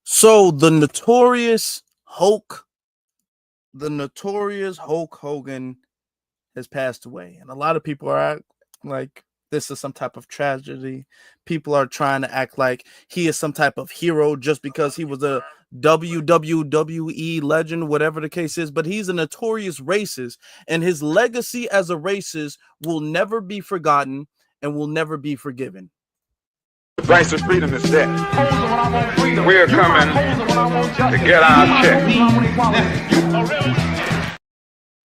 So the notorious Hulk Hogan has passed away, and a lot of people are like this is some type of tragedy. People are trying to act like he is some type of hero just because he was a WWE legend, whatever the case is. But he's a notorious racist, and his legacy as a racist will never be forgotten and will never be forgiven. The price of freedom is death. We're coming to get our check.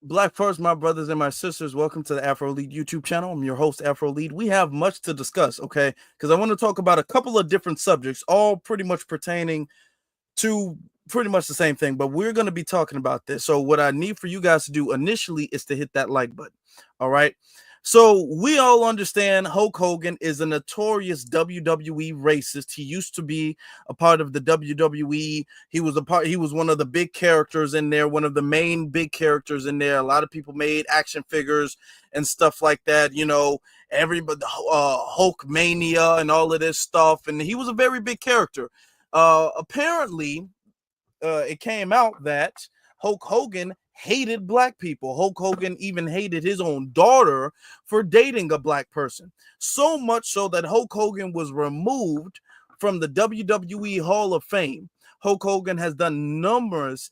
Black first, my brothers and my sisters. Welcome to the Afro Lead YouTube channel. I'm your host, Afro Lead. We have much to discuss, okay? Because I want to talk about a couple of different subjects, all pretty much pertaining to pretty much the same thing, but we're going to be talking about this. So what I need for you guys to do initially is to hit that like button, all right? So we all understand Hulk Hogan is a notorious WWE racist. He used to be a part of the WWE. He was one of the big characters in there, one of the main big characters in there. A lot of people made action figures and stuff like that, you know, everybody Hulk Mania and all of this stuff, and he was a very big character. Apparently, it came out that Hulk Hogan hated black people. Hulk Hogan even hated his own daughter for dating a black person. So much so that Hulk Hogan was removed from the WWE Hall of Fame. Hulk Hogan has done numerous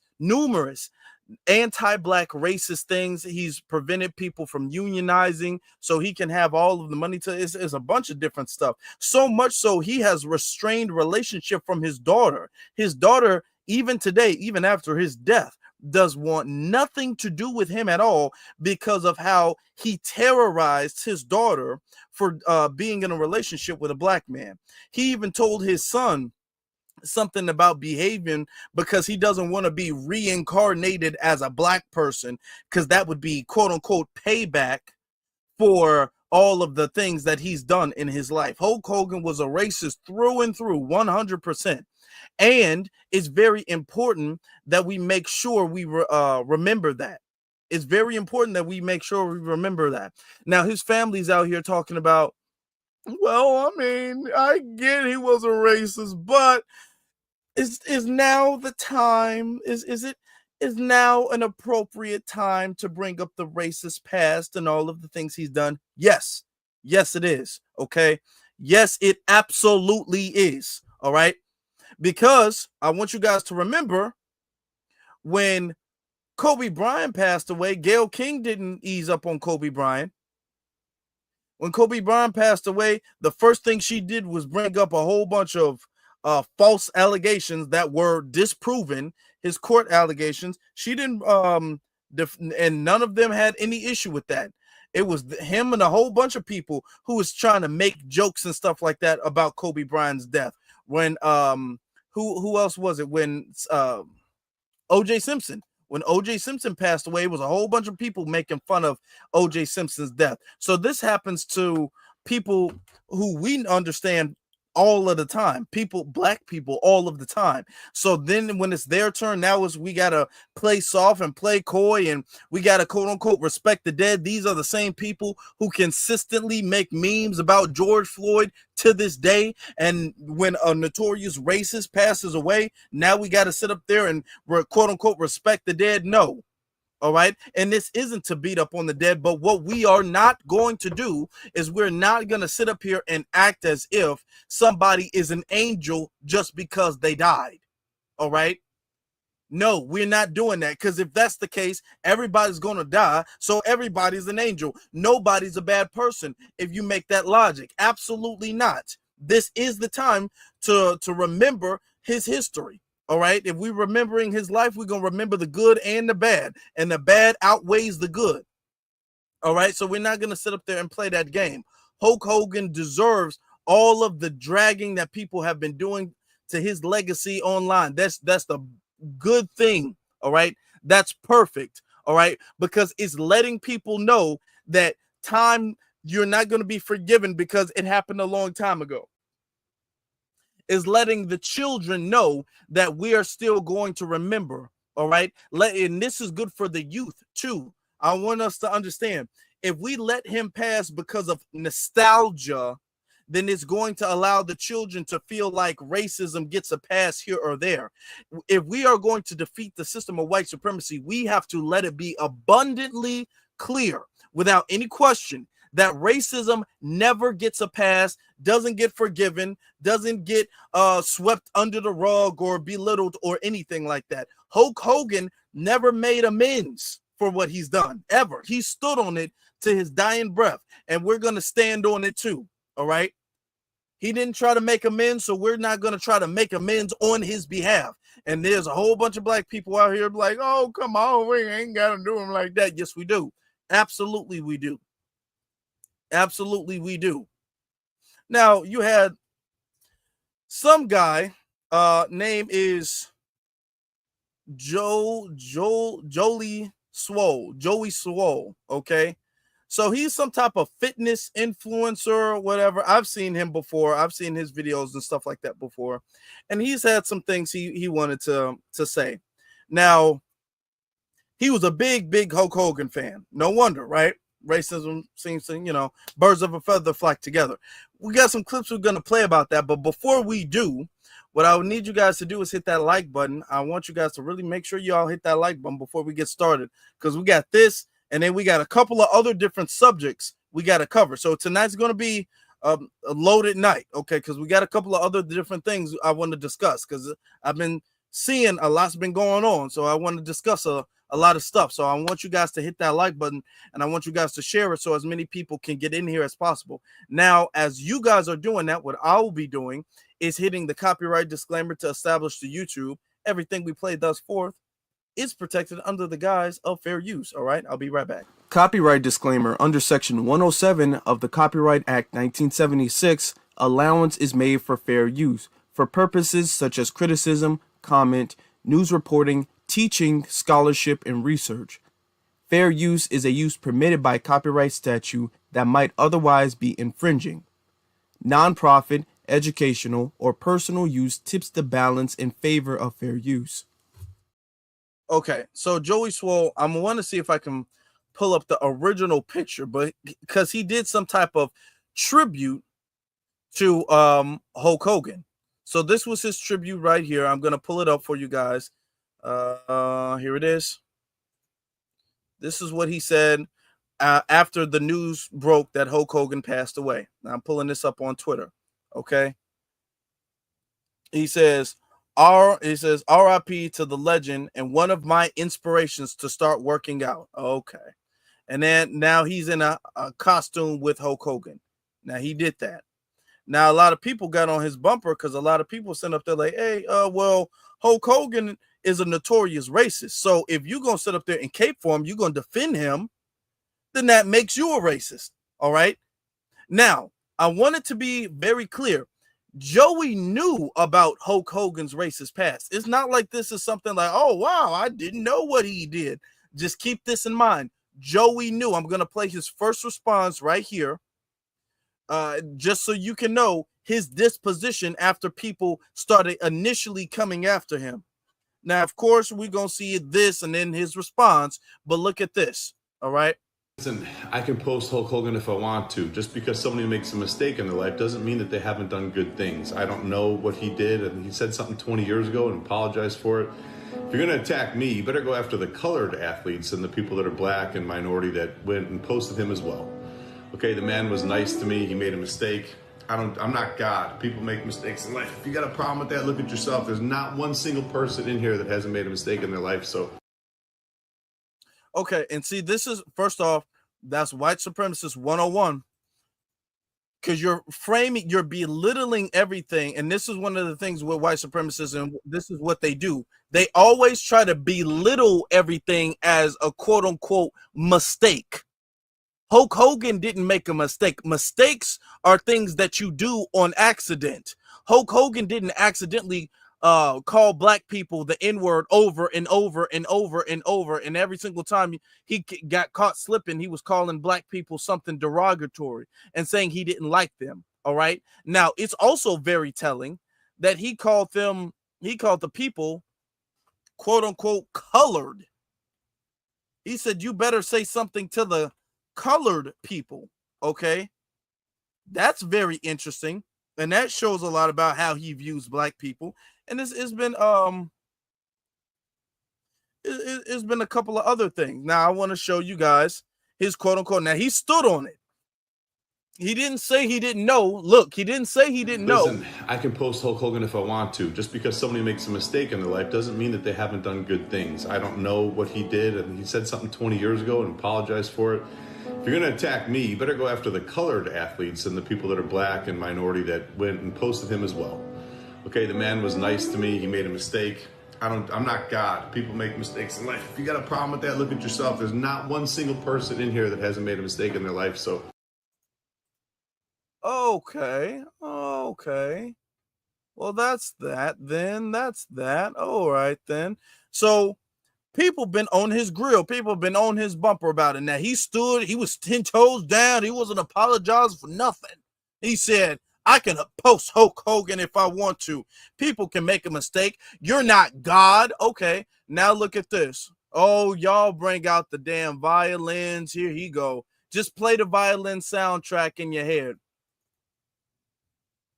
anti-black racist things. He's prevented people from unionizing so he can have all of the money to it's a bunch of different stuff. So much so he has restrained relationship from his daughter. His daughter, even today, even after his death, does want nothing to do with him at all because of how he terrorized his daughter for being in a relationship with a black man. He even told his son something about behaving because he doesn't want to be reincarnated as a black person, because that would be quote unquote payback for all of the things that he's done in his life. Hulk Hogan was a racist through and through, 100%. And it's very important that we make sure we remember that. It's very important that we make sure we remember that. Now, his family's out here talking about, well, I mean, I get he was a racist, but is now the time? Is now an appropriate time to bring up the racist past and all of the things he's done? Yes. Yes, it is. Okay. Yes, it absolutely is. All right. Because I want you guys to remember when Kobe Bryant passed away, Gayle King didn't ease up on Kobe Bryant. When Kobe Bryant passed away, the first thing she did was bring up a whole bunch of false allegations that were disproven, his court allegations. She didn't, and none of them had any issue with that. It was him and a whole bunch of people who was trying to make jokes and stuff like that about Kobe Bryant's death. When who else was it? When O.J. Simpson. When O.J. Simpson passed away, it was a whole bunch of people making fun of O.J. Simpson's death. So this happens to people who we understand all of the time, black people all of the time. So then when it's their turn, now we got to play soft and play coy, and we got to quote unquote respect the dead. These are the same people who consistently make memes about George Floyd to this day. And when a notorious racist passes away, now we got to sit up there and quote unquote respect the dead. No. All right. And this isn't to beat up on the dead, but what we are not going to do is we're not going to sit up here and act as if somebody is an angel just because they died. All right. No, we're not doing that, because if that's the case, everybody's going to die. So everybody's an angel. Nobody's a bad person if you make that logic. Absolutely not. This is the time to remember his history. All right. If we're remembering his life, we're going to remember the good and the bad, and the bad outweighs the good. All right. So we're not going to sit up there and play that game. Hulk Hogan deserves all of the dragging that people have been doing to his legacy online. That's the good thing. All right. That's perfect. All right. Because it's letting people know that you're not going to be forgiven because it happened a long time ago. Is letting the children know that we are still going to remember. All right. And this is good for the youth too. I want us to understand, if we let him pass because of nostalgia, then it's going to allow the children to feel like racism gets a pass here or there. If we are going to defeat the system of white supremacy, we have to let it be abundantly clear, without any question, that racism never gets a pass, doesn't get forgiven, doesn't get swept under the rug or belittled or anything like that. Hulk Hogan never made amends for what he's done, ever. He stood on it to his dying breath, and we're going to stand on it too, all right? He didn't try to make amends, so we're not going to try to make amends on his behalf. And there's a whole bunch of black people out here like, oh, come on, we ain't got to do him like that. Yes, we do. Absolutely, we do. Absolutely, we do. Now, you had some guy, name is Joey Swole, okay? So he's some type of fitness influencer or whatever. I've seen him before. I've seen his videos and stuff like that before. And he's had some things he wanted to say. Now, he was a big Hulk Hogan fan. No wonder, right? Racism seems to, birds of a feather flock together. We got some clips we're going to play about that. But before we do, what I would need you guys to do is hit that like button. I want you guys to really make sure y'all hit that like button before we get started, because we got this, and then we got a couple of other different subjects we got to cover. So tonight's going to be a loaded night, okay, because we got a couple of other different things I want to discuss, because I've been seeing a lot's been going on, so I want to discuss a lot of stuff. So I want you guys to hit that like button, and I want you guys to share it so as many people can get in here as possible. Now, as you guys are doing that, what I will be doing is hitting the copyright disclaimer to establish to YouTube everything we play thus forth is protected under the guise of fair use. All right, I'll be right back. Copyright disclaimer. Under Section 107 of the Copyright Act 1976, allowance is made for fair use for purposes such as criticism, comment, news reporting, teaching, scholarship, and research. Fair use is a use permitted by copyright statute that might otherwise be infringing. Nonprofit, educational, or personal use tips the balance in favor of fair use. Okay, so Joey Swole, I'm going to want to see if I can pull up the original picture, but because he did some type of tribute to Hulk Hogan. So this was his tribute right here. I'm going to pull it up for you guys. Here it is. This is what he said after the news broke that Hulk Hogan passed away. Now I'm pulling this up on Twitter. Okay. He says, RIP to the legend and one of my inspirations to start working out. Okay. And then now he's in a costume with Hulk Hogan. Now he did that. Now a lot of people got on his bumper because a lot of people sent up there like, hey, well, Hulk Hogan is a notorious racist. So if you're going to sit up there and cape for him, you're going to defend him, then that makes you a racist. All right. Now, I want it to be very clear. Joey knew about Hulk Hogan's racist past. It's not like this is something like, oh, wow, I didn't know what he did. Just keep this in mind. Joey knew. I'm going to play his first response right here, just so you can know his disposition after people started initially coming after him. Now, of course, we're going to see this and then his response, but look at this, all right? Listen, I can post Hulk Hogan if I want to. Just because somebody makes a mistake in their life doesn't mean that they haven't done good things. I don't know what he did, and he said something 20 years ago and apologized for it. If you're going to attack me, you better go after the colored athletes and the people that are black and minority that went and posted him as well. Okay, the man was nice to me. He made a mistake. I'm not God. People make mistakes in life. If you got a problem with that, look at yourself. There's not one single person in here that hasn't made a mistake in their life. So, okay, and see, this is, first off, that's white supremacist 101. Because you're belittling everything. And this is one of the things with white supremacists, and this is what they do. They always try to belittle everything as a quote unquote mistake. Hulk Hogan didn't make a mistake. Mistakes are things that you do on accident. Hulk Hogan didn't accidentally call black people the N-word over and over and over and over. And every single time he got caught slipping, he was calling black people something derogatory and saying he didn't like them. All right. Now, it's also very telling that he called the people, quote unquote, colored. He said, you better say something to the colored people. Okay. That's very interesting, and that shows a lot about how he views black people. And it's been it's been a couple of other things. Now I want to show you guys his quote unquote. Now he stood on it. He didn't say he didn't know. Look, he didn't say he didn't know. Listen, I can post Hulk Hogan if I want to. Just because somebody makes a mistake in their life doesn't mean that they haven't done good things. I don't know what he did, and he said something 20 years ago and apologized for it. If you're going to attack me, you better go after the colored athletes and the people that are black and minority that went and posted him as well. Okay, the man was nice to me. He made a mistake. I'm not God. People make mistakes in life. If you got a problem with that, look at yourself. There's not one single person in here that hasn't made a mistake in their life, so... Okay. Well, that's that then. That's that. All right then. So people been on his grill. People been on his bumper about it. Now he stood. He was 10 toes down. He wasn't apologizing for nothing. He said, "I can post Hulk Hogan if I want to. People can make a mistake. You're not God." Okay. Now look at this. Oh, y'all bring out the damn violins. Here he go. Just play the violin soundtrack in your head.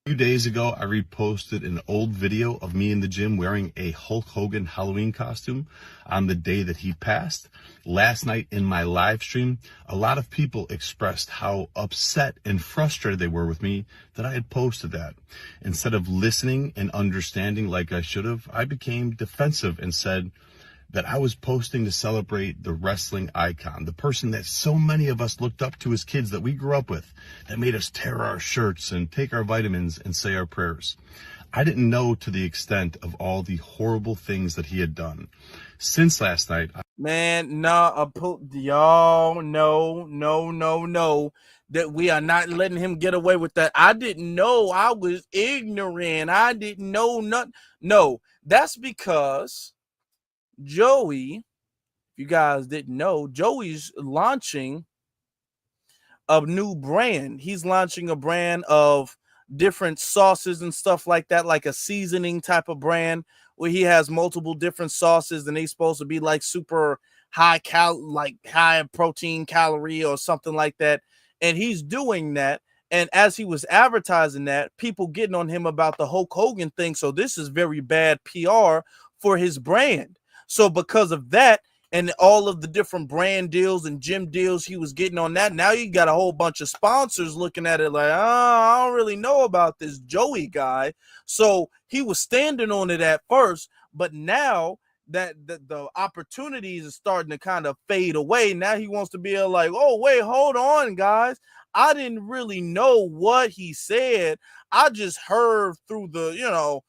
A few days ago, I reposted an old video of me in the gym wearing a Hulk Hogan Halloween costume on the day that he passed. Last night in my live stream, a lot of people expressed how upset and frustrated they were with me that I had posted that. Instead of listening and understanding like I should have, I became defensive and said that I was posting to celebrate the wrestling icon, the person that so many of us looked up to as kids that we grew up with, that made us tear our shirts and take our vitamins and say our prayers. I didn't know to the extent of all the horrible things that he had done. Since last night... Man, y'all, no, that we are not letting him get away with that. I didn't know. I was ignorant. I didn't know nothing. No, that's because Joey, if you guys didn't know, Joey's launching a new brand. He's launching a brand of different sauces and stuff like that, like a seasoning type of brand where he has multiple different sauces and they're supposed to be like super high high protein calorie or something like that. And he's doing that. And as he was advertising that, people getting on him about the Hulk Hogan thing. So this is very bad PR for his brand. So because of that and all of the different brand deals and gym deals he was getting on that, now you got a whole bunch of sponsors looking at it like, I don't really know about this Joey guy. So he was standing on it at first, but now that the opportunities are starting to kind of fade away, now he wants to be like, oh, wait, hold on, guys. I didn't really know what he said. I just heard through the,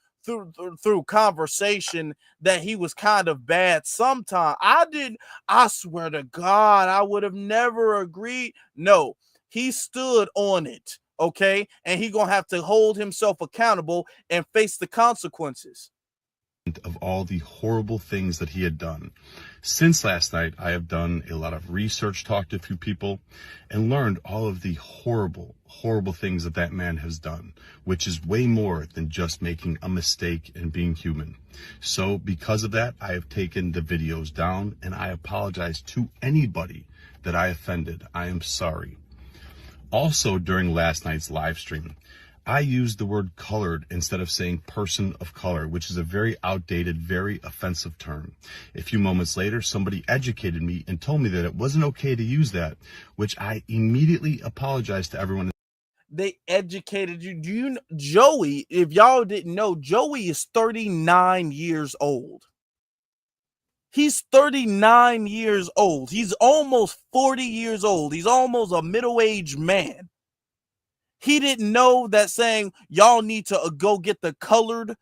through conversation that he was kind of bad sometime. I swear to God, I would have never agreed. No, he stood on it, okay? And he gonna have to hold himself accountable and face the consequences of all the horrible things that he had done. Since last night, I have done a lot of research, talked to a few people, and learned all of the horrible, horrible things that man has done, which is way more than just making a mistake and being human. So because of that, I have taken the videos down, and I apologize to anybody that I offended. I am sorry. Also, during last night's live stream, I used the word colored instead of saying person of color, which is a very outdated, very offensive term. A few moments later, somebody educated me and told me that it wasn't okay to use that, which I immediately apologized to everyone. They educated you. Do you know, Joey, if y'all didn't know, Joey is 39 years old. He's 39 years old. He's almost 40 years old. He's almost a middle-aged man. He didn't know that saying y'all need to go get the colored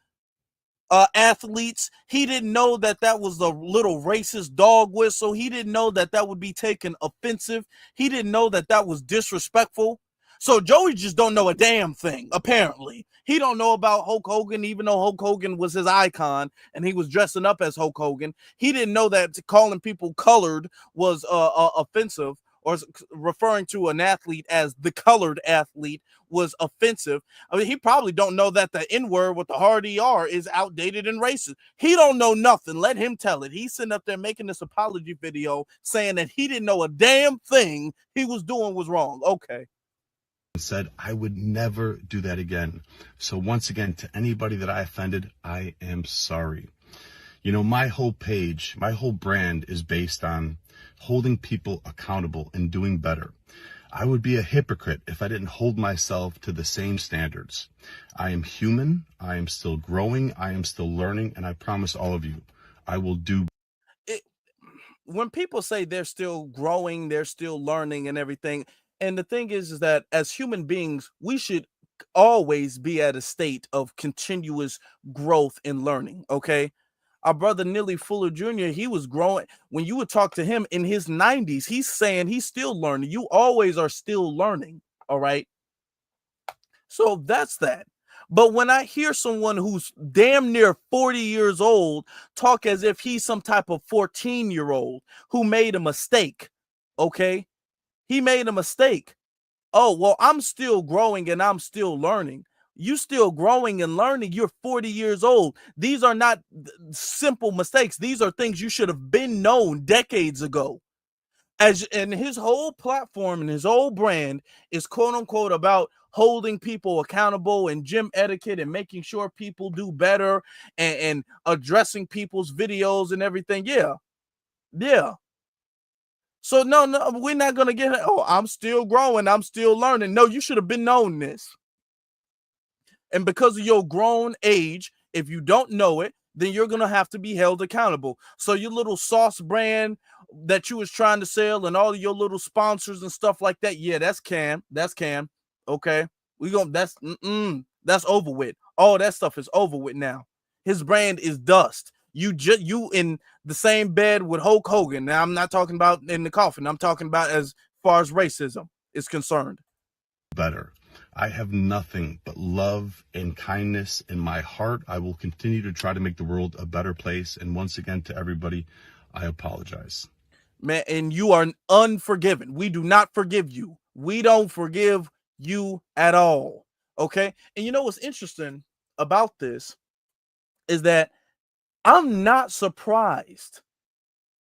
athletes. He didn't know that that was a little racist dog whistle. He didn't know that that would be taken offensive. He didn't know that that was disrespectful. So Joey just don't know a damn thing, apparently. He don't know about Hulk Hogan, even though Hulk Hogan was his icon and he was dressing up as Hulk Hogan. He didn't know that calling people colored was offensive, or referring to an athlete as the colored athlete was offensive. I mean, he probably don't know that the N-word with the hard ER is outdated and racist. He don't know nothing. Let him tell it. He's sitting up there making this apology video saying that he didn't know a damn thing he was doing was wrong. Okay. said I would never do that again. So once again, to anybody that I offended, I am sorry. You know, my whole page, my whole brand is based on holding people accountable and doing better. I would be a hypocrite if I didn't hold myself to the same standards. I am human, I am still growing, I am still learning, and I promise all of you, I will do. When people say they're still growing, they're still learning and everything, and the thing is that as human beings, we should always be at a state of continuous growth and learning. Okay. Our brother Neely Fuller Jr., he was growing. When you would talk to him in his 90s, he's saying he's still learning. You always are still learning. All right. So that's that. But when I hear someone who's damn near 40 years old talk as if he's some type of 14-year-old who made a mistake, okay? He made a mistake. Oh, well, I'm still growing and I'm still learning. You still growing and learning. You're 40 years old. These are not simple mistakes. These are things you should have been known decades ago. And his whole platform and his whole brand is quote unquote about holding people accountable and gym etiquette and making sure people do better and addressing people's videos and everything. Yeah. So no, we're not gonna get it. Oh, I'm still growing, I'm still learning. No, you should have been known this. And because of your grown age, if you don't know it, then you're going to have to be held accountable. So your little sauce brand that you was trying to sell and all of your little sponsors and stuff like that, yeah, that's Cam. That's Cam. Okay. That's over with. All that stuff is over with now. His brand is dust. You in the same bed with Hulk Hogan. Now I'm not talking about in the coffin. I'm talking about as far as racism is concerned. Better. I have nothing but love and kindness in my heart. I will continue to try to make the world a better place. And once again, to everybody, I apologize. Man, and you are unforgiven. We do not forgive you. We don't forgive you at all. Okay. And you know what's interesting about this is that I'm not surprised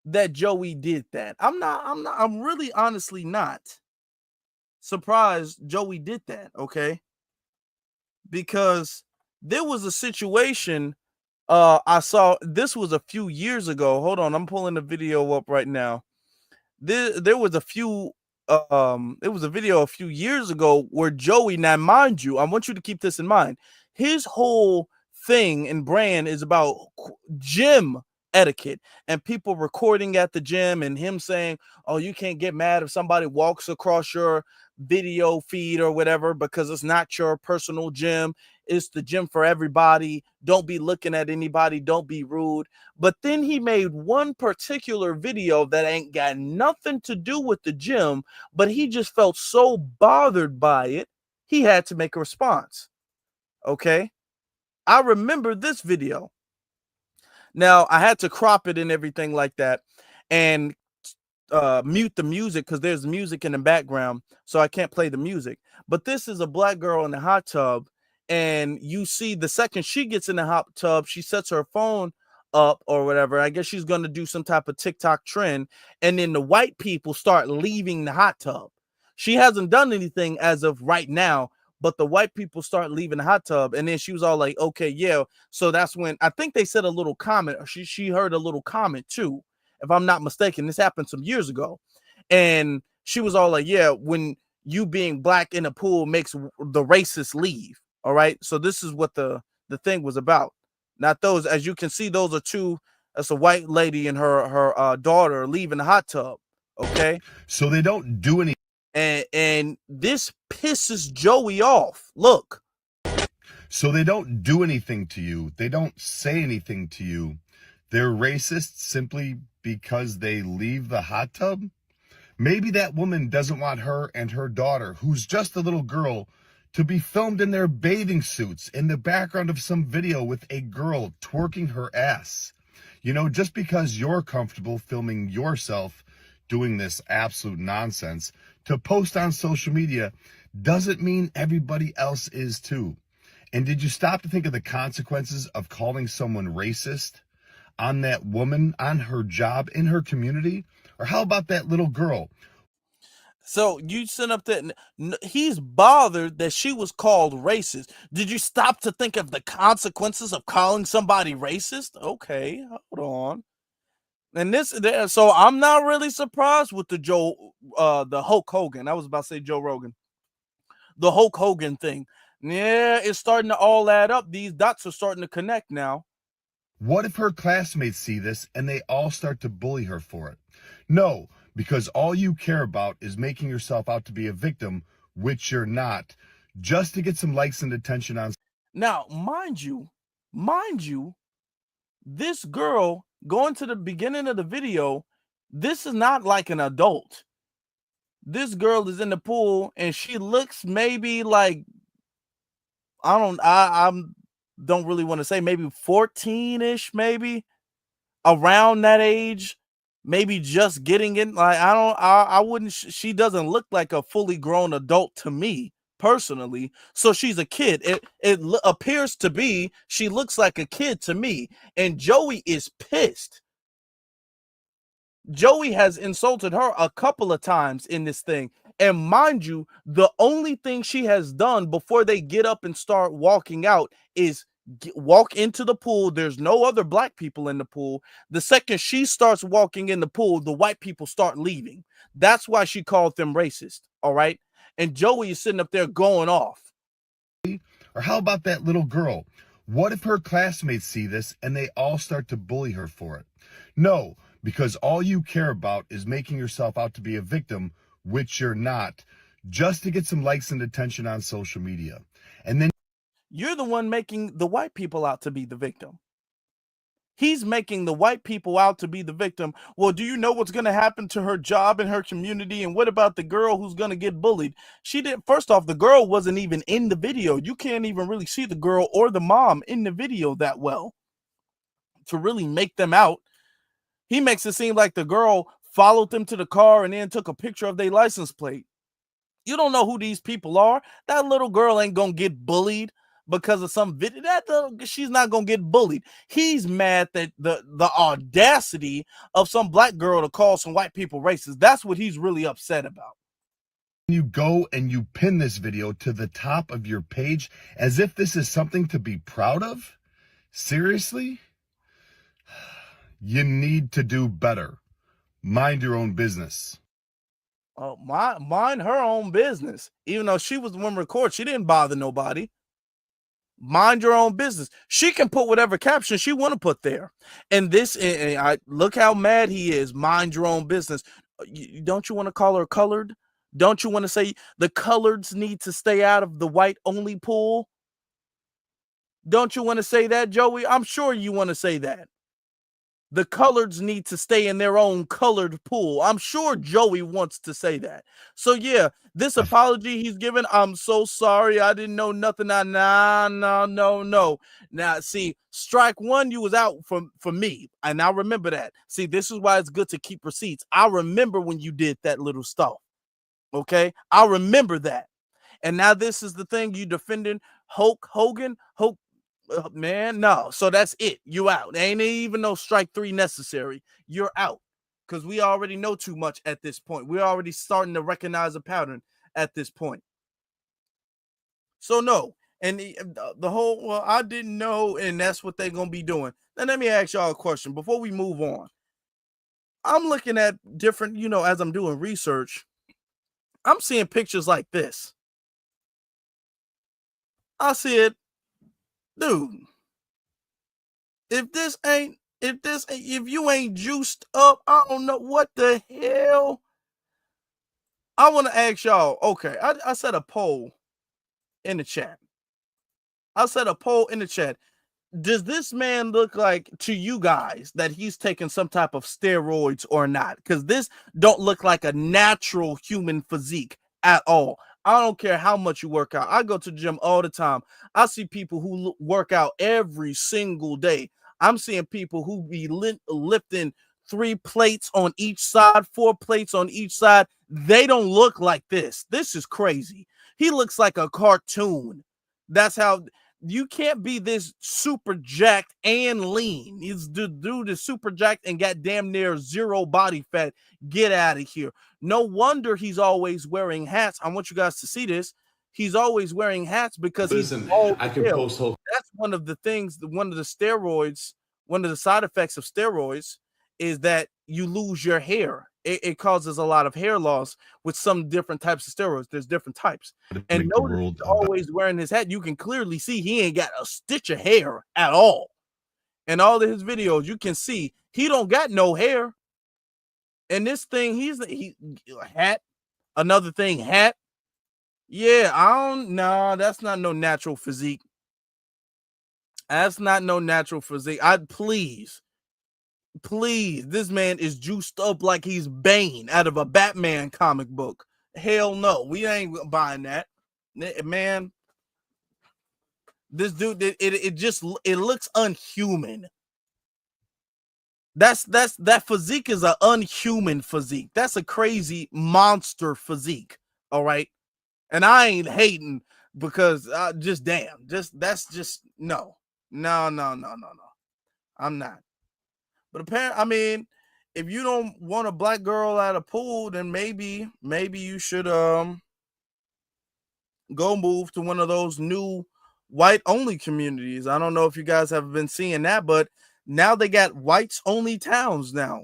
that Joey did that. I'm really honestly not surprised Joey did that, okay? Because there was a situation I saw. This was a few years ago. Hold on, I'm pulling the video up right now. There was a few it was a video a few years ago where Joey, now mind you, I want you to keep this in mind. His whole thing and brand is about gym etiquette and people recording at the gym and him saying, oh, you can't get mad if somebody walks across your video feed or whatever because it's not your personal gym. It's the gym for everybody. Don't be looking at anybody. Don't be rude. But then he made one particular video that ain't got nothing to do with the gym, but he just felt so bothered by it, he had to make a response. Okay? I remember this video. Now, I had to crop it and everything like that and mute the music because there's music in the background, so I can't play the music. But this is a black girl in the hot tub, and you see the second she gets in the hot tub, she sets her phone up or whatever. I guess she's going to do some type of TikTok trend, and then the white people start leaving the hot tub. She hasn't done anything as of right now, but the white people start leaving the hot tub, and then she was all like, okay, yeah. So that's when I think they said a little comment, or she heard a little comment too, if I'm not mistaken. This happened some years ago, and she was all like, yeah, when you being black in a pool makes the racists leave. All right, so this is what the thing was about. Not those, as you can see, those are two. That's a white lady and her daughter leaving the hot tub. Okay, so they don't do any. And this pisses Joey off. Look. So they don't do anything to you. They don't say anything to you. They're racist simply because they leave the hot tub? Maybe that woman doesn't want her and her daughter, who's just a little girl, to be filmed in their bathing suits in the background of some video with a girl twerking her ass. You know, just because you're comfortable filming yourself doing this absolute nonsense to post on social media doesn't mean everybody else is too. And did you stop to think of the consequences of calling someone racist on that woman, on her job, in her community? Or how about that little girl? So you sent up that he's bothered that she was called racist. Did you stop to think of the consequences of calling somebody racist? Okay, hold on. And so I'm not really surprised with the the Hulk Hogan. I was about to say Joe Rogan. The Hulk Hogan thing. Yeah, it's starting to all add up. These dots are starting to connect now. What if her classmates see this and they all start to bully her for it? No, because all you care about is making yourself out to be a victim, which you're not, just to get some likes and attention on. Now, mind you, this girl going to the beginning of the video, this is not like an adult. This girl is in the pool and she looks maybe like, I don't really want to say, maybe 14-ish, maybe around that age, maybe just getting in. Like, I wouldn't, she doesn't look like a fully grown adult to me personally. So she's a kid. It appears to be, she looks like a kid to me. And Joey is pissed. Joey has insulted her a couple of times in this thing. And mind you, the only thing she has done before they get up and start walking out is walk into the pool. There's no other black people in the pool. The second she starts walking in the pool, the white people start leaving. That's why she called them racist. All right. And Joey is sitting up there going off. Or how about that little girl? What if her classmates see this and they all start to bully her for it? No, because all you care about is making yourself out to be a victim, which you're not, just to get some likes and attention on social media. And then you're the one making the white people out to be the victim. He's making the white people out to be the victim. Well, do you know what's going to happen to her job in her community? And what about the girl who's going to get bullied? She didn't. First off, the girl wasn't even in the video. You can't even really see the girl or the mom in the video that well to really make them out. He makes it seem like the girl followed them to the car and then took a picture of their license plate. You don't know who these people are. That little girl ain't going to get bullied because of some video. She's not gonna get bullied. He's mad that the audacity of some black girl to call some white people racist. That's what he's really upset about. You go and you pin this video to the top of your page as if this is something to be proud of? Seriously? You need to do better. Mind your own business. Oh, mind her own business. Even though she was the one record, she didn't bother nobody. Mind your own business. She can put whatever caption she want to put there. And this, I look how mad he is. Mind your own business. Don't you want to call her colored? Don't you want to say the coloreds need to stay out of the white only pool? Don't you want to say that, Joey? I'm sure you want to say that. The coloreds need to stay in their own colored pool. I'm sure Joey wants to say that. So yeah, this apology he's given, I'm so sorry. I didn't know nothing. No. Now, see, strike one, you was out for me. And I remember that. See, this is why it's good to keep receipts. I remember when you did that little stuff. Okay? I remember that. And now this is the thing, you defending Hulk Hogan. Man, no. So that's it. You out. Ain't even no strike three necessary. You're out. Because we already know too much at this point. We're already starting to recognize a pattern at this point. So no. And the whole, well, I didn't know, and that's what they're going to be doing. Now, let me ask y'all a question before we move on. I'm looking at different, as I'm doing research, I'm seeing pictures like this. I said, dude, if you ain't juiced up, I don't know what the hell. I want to ask y'all. Okay, I set a poll in the chat. Does this man look like to you guys that he's taking some type of steroids or not? Because this don't look like a natural human physique at all. I don't care how much you work out. I go to the gym all the time. I see people who work out every single day. I'm seeing people who be lifting 3 plates on each side, 4 plates on each side. They don't look like this. This is crazy. He looks like a cartoon. That's how You can't be this super jacked and lean. The dude is super jacked and got damn near zero body fat. Get out of here. No wonder he's always wearing hats. I want you guys to see this. He's always wearing hats because Listen, I can post Hulk. That's one of the things, one of the steroids, one of the side effects of steroids is that you lose your hair. It causes a lot of hair loss with some different types of steroids. There's different types. And notice he's always wearing his hat. You can clearly see he ain't got a stitch of hair at all. In all of his videos, you can see he don't got no hair. And this thing, he hat, another thing, hat. Yeah, no, that's not no natural physique. That's not no natural physique. Please, this man is juiced up like he's Bane out of a Batman comic book. Hell no, we ain't buying that, man. This dude, it looks unhuman. That physique is an unhuman physique. That's a crazy monster physique. All right, and I ain't hating because that's just no. I'm not. But apparently, I mean, if you don't want a black girl at a pool, then maybe you should go move to one of those new white only communities. I don't know if you guys have been seeing that, but now they got whites only towns now.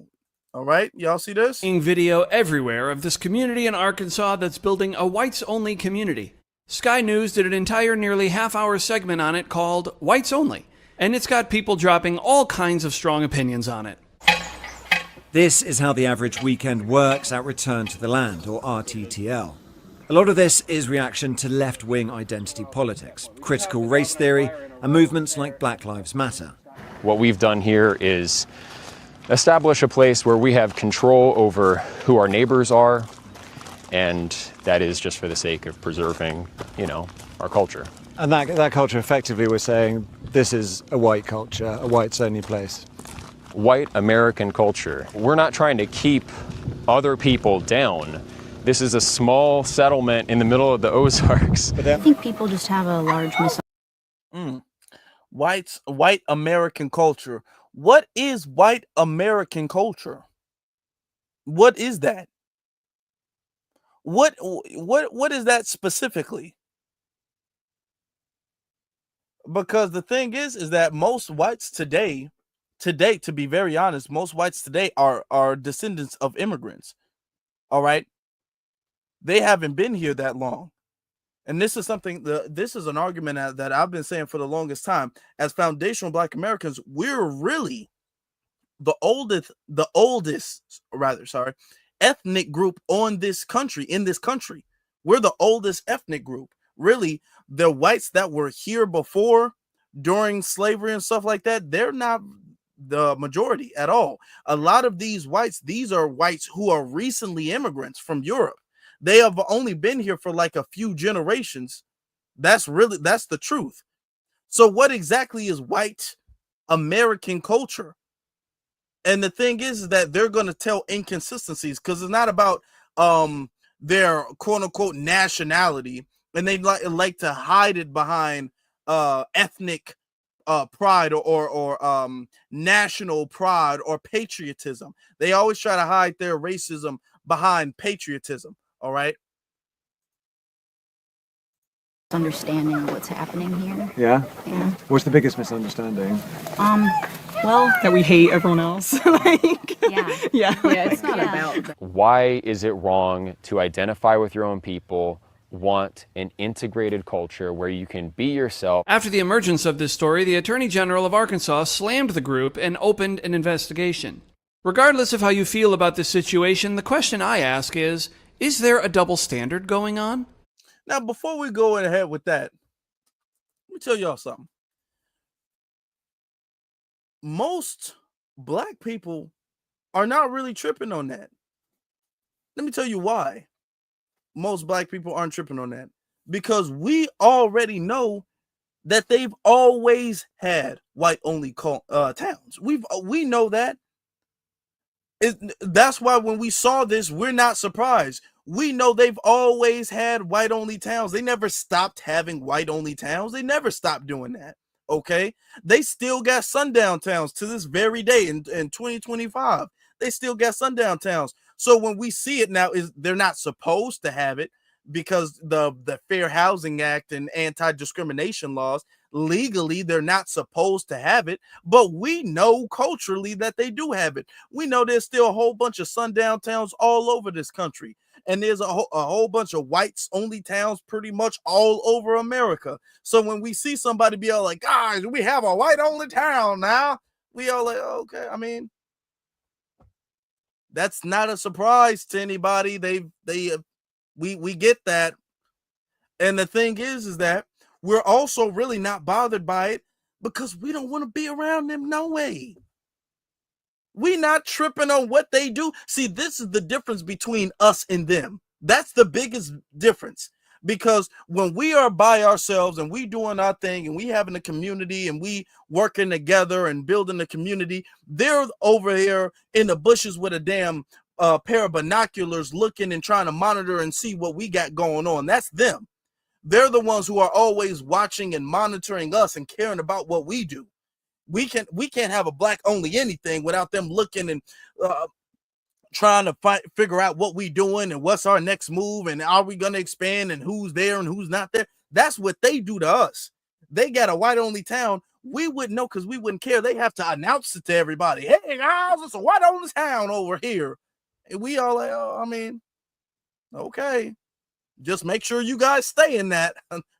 All right, y'all see this? Video everywhere of this community in Arkansas that's building a whites only community. Sky News did an entire nearly half-hour segment on it called Whites Only, and it's got people dropping all kinds of strong opinions on it. This is how the average weekend works at Return to the Land, or RTTL. A lot of this is reaction to left-wing identity politics, critical race theory, and movements like Black Lives Matter. What we've done here is establish a place where we have control over who our neighbors are, and that is just for the sake of preserving, our culture. And that culture, effectively, we're saying this is a white culture, a whites-only place. White American culture. We're not trying to keep other people down. This is a small settlement in the middle of the Ozarks. I think people just have a large White American culture. What is white American culture? What is that? What is that specifically? Because the thing is that most whites today, to be very honest, most whites today are descendants of immigrants. All right. They haven't been here that long. And this is something, this is an argument that I've been saying for the longest time. As foundational Black Americans, we're really the oldest ethnic group in this country. We're the oldest ethnic group. Really, the whites that were here before, during slavery and stuff like that, they're not the majority at all. A lot of these are whites who are recently immigrants from Europe. They have only been here for like a few generations. That's the truth. So what exactly is white American culture? And the thing is that they're going to tell inconsistencies because it's not about their quote unquote nationality, and they like to hide it behind ethnic pride or national pride or patriotism. They always try to hide their racism behind patriotism. All right. Understanding what's happening here. Yeah? Yeah. What's the biggest misunderstanding? Well, that we hate everyone else. Yeah, it's not about that. Why is it wrong to identify with your own people, want an integrated culture where you can be yourself? After the emergence of this story, the Attorney General of Arkansas slammed the group and opened an investigation. Regardless of how you feel about this situation, the question I ask is there a double standard going on? Now, before we go ahead with that, let me tell y'all something. Most Black people are not really tripping on that. Let me tell you why most Black people aren't tripping on that. Because we already know that they've always had white-only towns. We know that. That's why when we saw this, we're not surprised. We know they've always had white-only towns. They never stopped having white-only towns. They never stopped doing that, okay? They still got sundown towns to this very day in 2025. They still got sundown towns. So when we see it now, they're not supposed to have it because the Fair Housing Act and anti-discrimination laws, legally, they're not supposed to have it, but we know culturally that they do have it. We know there's still a whole bunch of sundown towns all over this country. And there's a whole bunch of whites only towns pretty much all over America. So when we see somebody be all like, guys, we have a white only town now, we all like, okay, I mean, that's not a surprise to anybody. We get that. And the thing is that we're also really not bothered by it because we don't want to be around them no way. We not tripping on what they do. See, this is the difference between us and them. That's the biggest difference. Because when we are by ourselves and we doing our thing and we having a community and we working together and building a community, they're over here in the bushes with a damn pair of binoculars looking and trying to monitor and see what we got going on. That's them. They're the ones who are always watching and monitoring us and caring about what we do. We can't have a black only anything without them looking and trying to figure out what we doing and what's our next move and are we going to expand and who's there and who's not there. That's what they do to us. They got a white only town. We wouldn't know because we wouldn't care. They have to announce it to everybody. Hey guys, it's a white only town over here. And we all like, oh, I mean, okay. Just make sure you guys stay in that.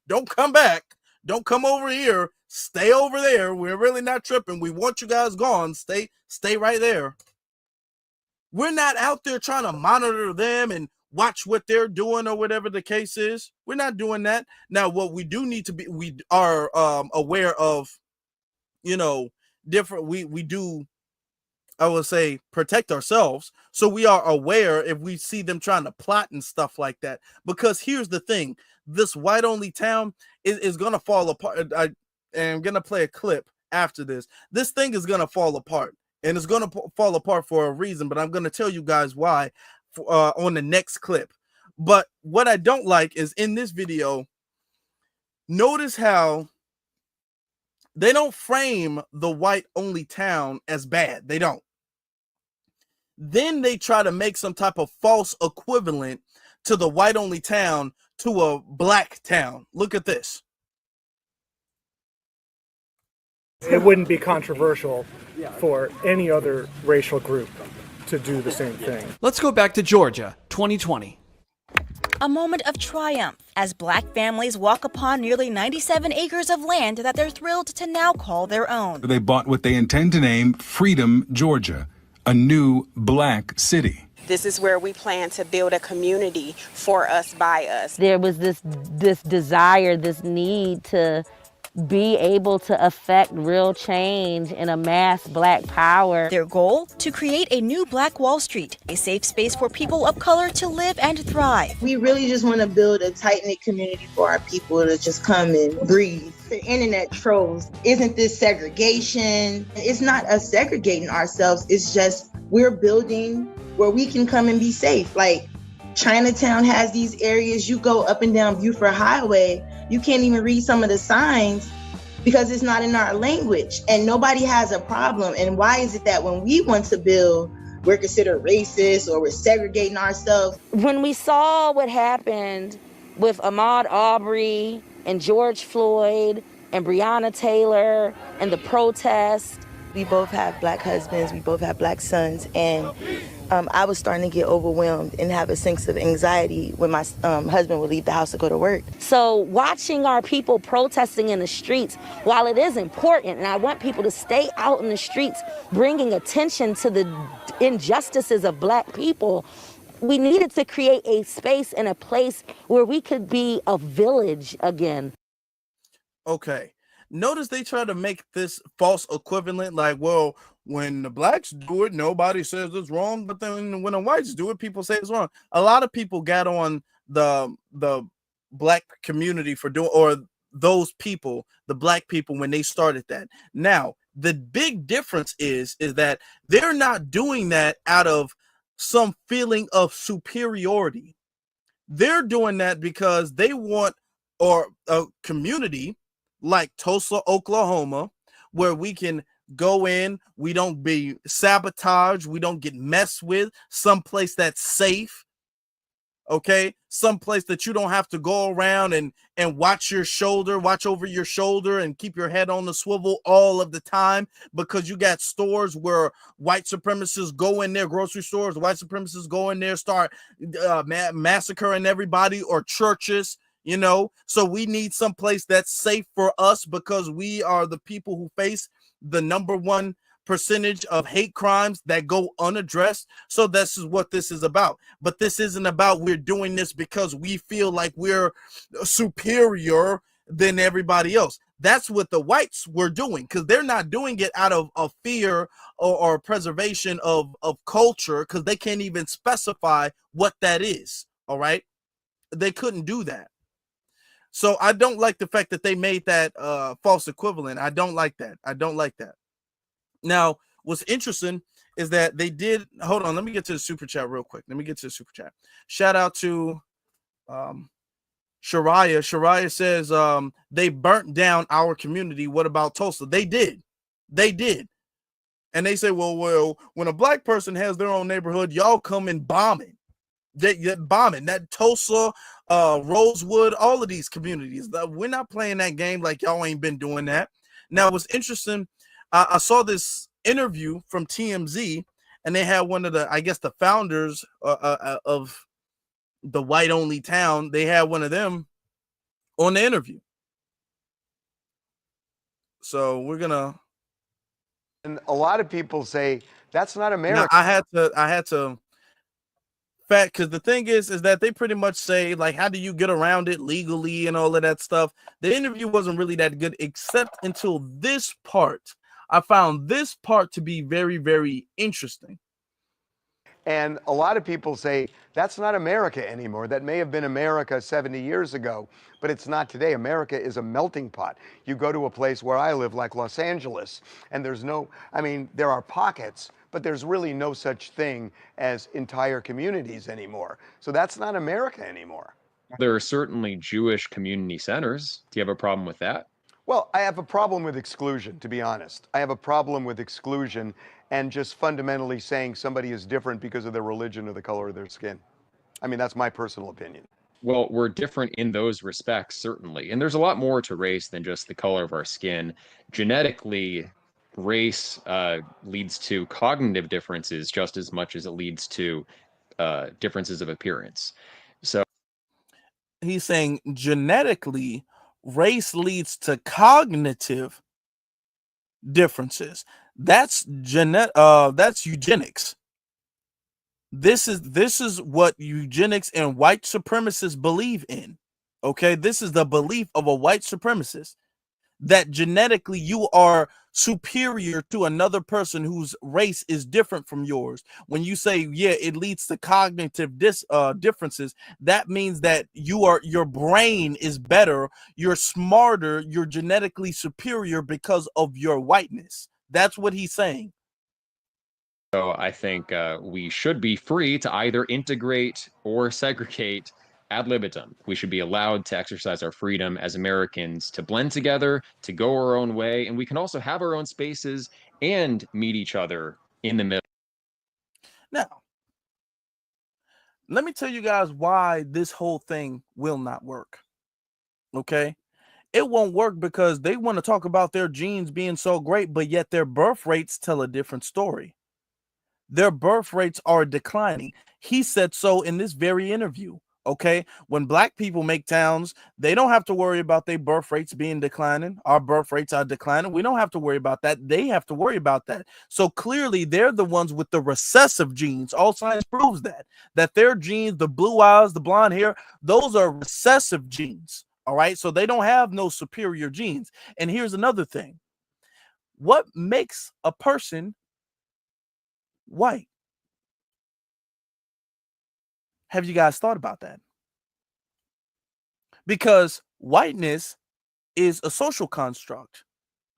Don't come back. Don't come over here. Stay over there. We're really not tripping. We want you guys gone. Stay right there. We're not out there trying to monitor them and watch what they're doing or whatever the case is. We're not doing that. Now, what we do need to be, we are aware of, different, we do, I would say, protect ourselves. So we are aware if we see them trying to plot and stuff like that. Because here's the thing. This white only town is going to fall apart. I am going to play a clip after this. This thing is going to fall apart. And it's going to fall apart for a reason. But I'm going to tell you guys why on the next clip. But what I don't like is in this video, notice how they don't frame the white only town as bad. They don't. Then they try to make some type of false equivalent to the white only town to a black town. Look at this. It wouldn't be controversial for any other racial group to do the same thing. Let's go back to Georgia, 2020. A moment of triumph as black families walk upon nearly 97 acres of land that they're thrilled to now call their own. They bought what they intend to name Freedom, Georgia, a new black city. This is where we plan to build a community for us, by us. There was this desire, this need to be able to affect real change and amass black power. Their goal? To create a new Black Wall Street, a safe space for people of color to live and thrive. We really just want to build a tight-knit community for our people to just come and breathe. The internet trolls, isn't this segregation? It's not us segregating ourselves, it's just we're building where we can come and be safe. Like Chinatown has these areas, you go up and down Buford Highway, you can't even read some of the signs because it's not in our language and nobody has a problem. And why is it that when we want to build, we're considered racist or we're segregating ourselves? When we saw what happened with Ahmaud Arbery and George Floyd and Breonna Taylor and the protest. We both have black husbands, we both have black sons, and I was starting to get overwhelmed and have a sense of anxiety when my husband would leave the house to go to work. So watching our people protesting in the streets, while it is important, and I want people to stay out in the streets, bringing attention to the injustices of black people, we needed to create a space and a place where we could be a village again. Okay. Notice they try to make this false equivalent, like, well, when the blacks do it, nobody says it's wrong, but then when the whites do it, people say it's wrong. A lot of people got on the black community for doing, or those people, the black people, when they started that. Now, The big difference is that they're not doing that out of some feeling of superiority. They're doing that because they want, or a community like Tulsa, Oklahoma, where we can go in, we don't be sabotaged, we don't get messed with, someplace that's safe. Okay, someplace that you don't have to go around and watch over your shoulder and keep your head on the swivel all of the time, because you got stores where white supremacists go in there, grocery stores, white supremacists go in there, start massacring everybody, or churches, you know. So we need someplace that's safe for us, because we are the people who face the number one percentage of hate crimes that go unaddressed. So this is what this is about. But this isn't about we're doing this because we feel like we're superior than everybody else. That's what the whites were doing, because they're not doing it out of fear or preservation of culture, because they can't even specify what that is. All right, they couldn't do that. So I don't like the fact that they made that false equivalent. I don't like that. Now, what's interesting is that they did. Hold on, let me get to the super chat real quick. Shout out to Shariah. Shariah says they burnt down our community. What about Tulsa? They did. And they say, well, when a black person has their own neighborhood, y'all come and bombing. Bombing that Tulsa, Rosewood, all of these communities. We're not playing that game like y'all ain't been doing that. Now, what's interesting, I saw this interview from TMZ, and they had one of the, I guess, the founders of the white-only town. They had one of them on the interview. So we're gonna. And a lot of people say that's not America. Now, I had to. Fact, because the thing is that they pretty much say, like, how do you get around it legally and all of that stuff. The interview wasn't really that good, except until this part. I found this part to be very, very interesting. And a lot of people say that's not America anymore. That may have been America 70 years ago, but it's not today. America is a melting pot. You go to a place where I live, like Los Angeles, and there are pockets, but there's really no such thing as entire communities anymore. So that's not America anymore. There are certainly Jewish community centers. Do you have a problem with that? Well, I have a problem with exclusion, to be honest. I have a problem with exclusion and just fundamentally saying somebody is different because of their religion or the color of their skin. I mean, that's my personal opinion. Well, we're different in those respects, certainly. And there's a lot more to race than just the color of our skin. Genetically, race leads to cognitive differences just as much as it leads to differences of appearance. So he's saying genetically, race leads to cognitive differences. That's eugenics. This is what eugenics and white supremacists believe in. Okay, this is the belief of a white supremacist, that genetically you are superior to another person whose race is different from yours. When you say, yeah, it leads to cognitive differences, that means that your brain is better, you're smarter, you're genetically superior because of your whiteness. That's what he's saying. So I think we should be free to either integrate or segregate ad libitum. We should be allowed to exercise our freedom as Americans to blend together, to go our own way, and we can also have our own spaces and meet each other in the middle. Now, let me tell you guys why this whole thing will not work. Okay? It won't work because they want to talk about their genes being so great, but yet their birth rates tell a different story. Their birth rates are declining. He said so in this very interview. Okay, when black people make towns, they don't have to worry about their birth rates being declining. Our birth rates are declining. We don't have to worry about that. They have to worry about that. So clearly, they're the ones with the recessive genes. All science proves that their genes, the blue eyes, the blonde hair, those are recessive genes. All right, so they don't have no superior genes. And here's another thing: what makes a person white? Have you guys thought about that? Because whiteness is a social construct,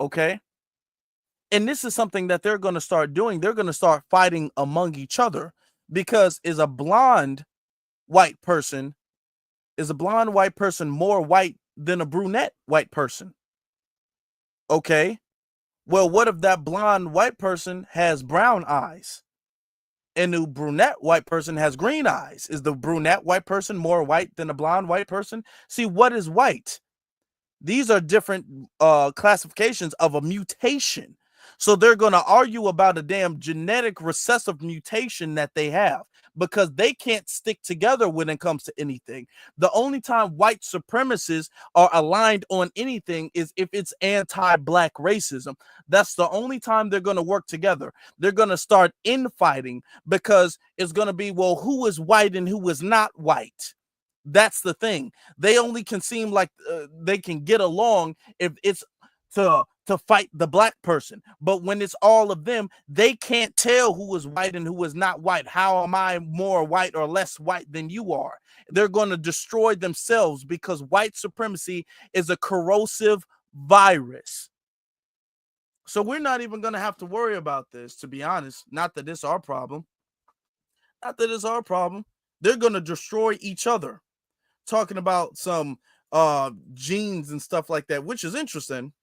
okay? And this is something that they're going to start doing. They're going to start fighting among each other, because is a blonde white person more white than a brunette white person? Okay. Well, what if that blonde white person has brown eyes and the brunette white person has green eyes? Is the brunette white person more white than a blonde white person? See, what is white? These are different classifications of a mutation. So they're going to argue about a damn genetic recessive mutation that they have, because they can't stick together when it comes to anything. The only time white supremacists are aligned on anything is if it's anti-black racism. That's the only time they're going to work together. They're going to start infighting, because it's going to be, well, who is white and who is not white? That's the thing. They only can seem like they can get along if it's to fight the black person. But when it's all of them, they can't tell who is white and who is not white. How am I more white or less white than you are? They're going to destroy themselves, because white supremacy is a corrosive virus. So we're not even going to have to worry about this, to be honest. Not that it's our problem. Not that it's our problem. They're going to destroy each other. Talking about some genes and stuff like that, which is interesting,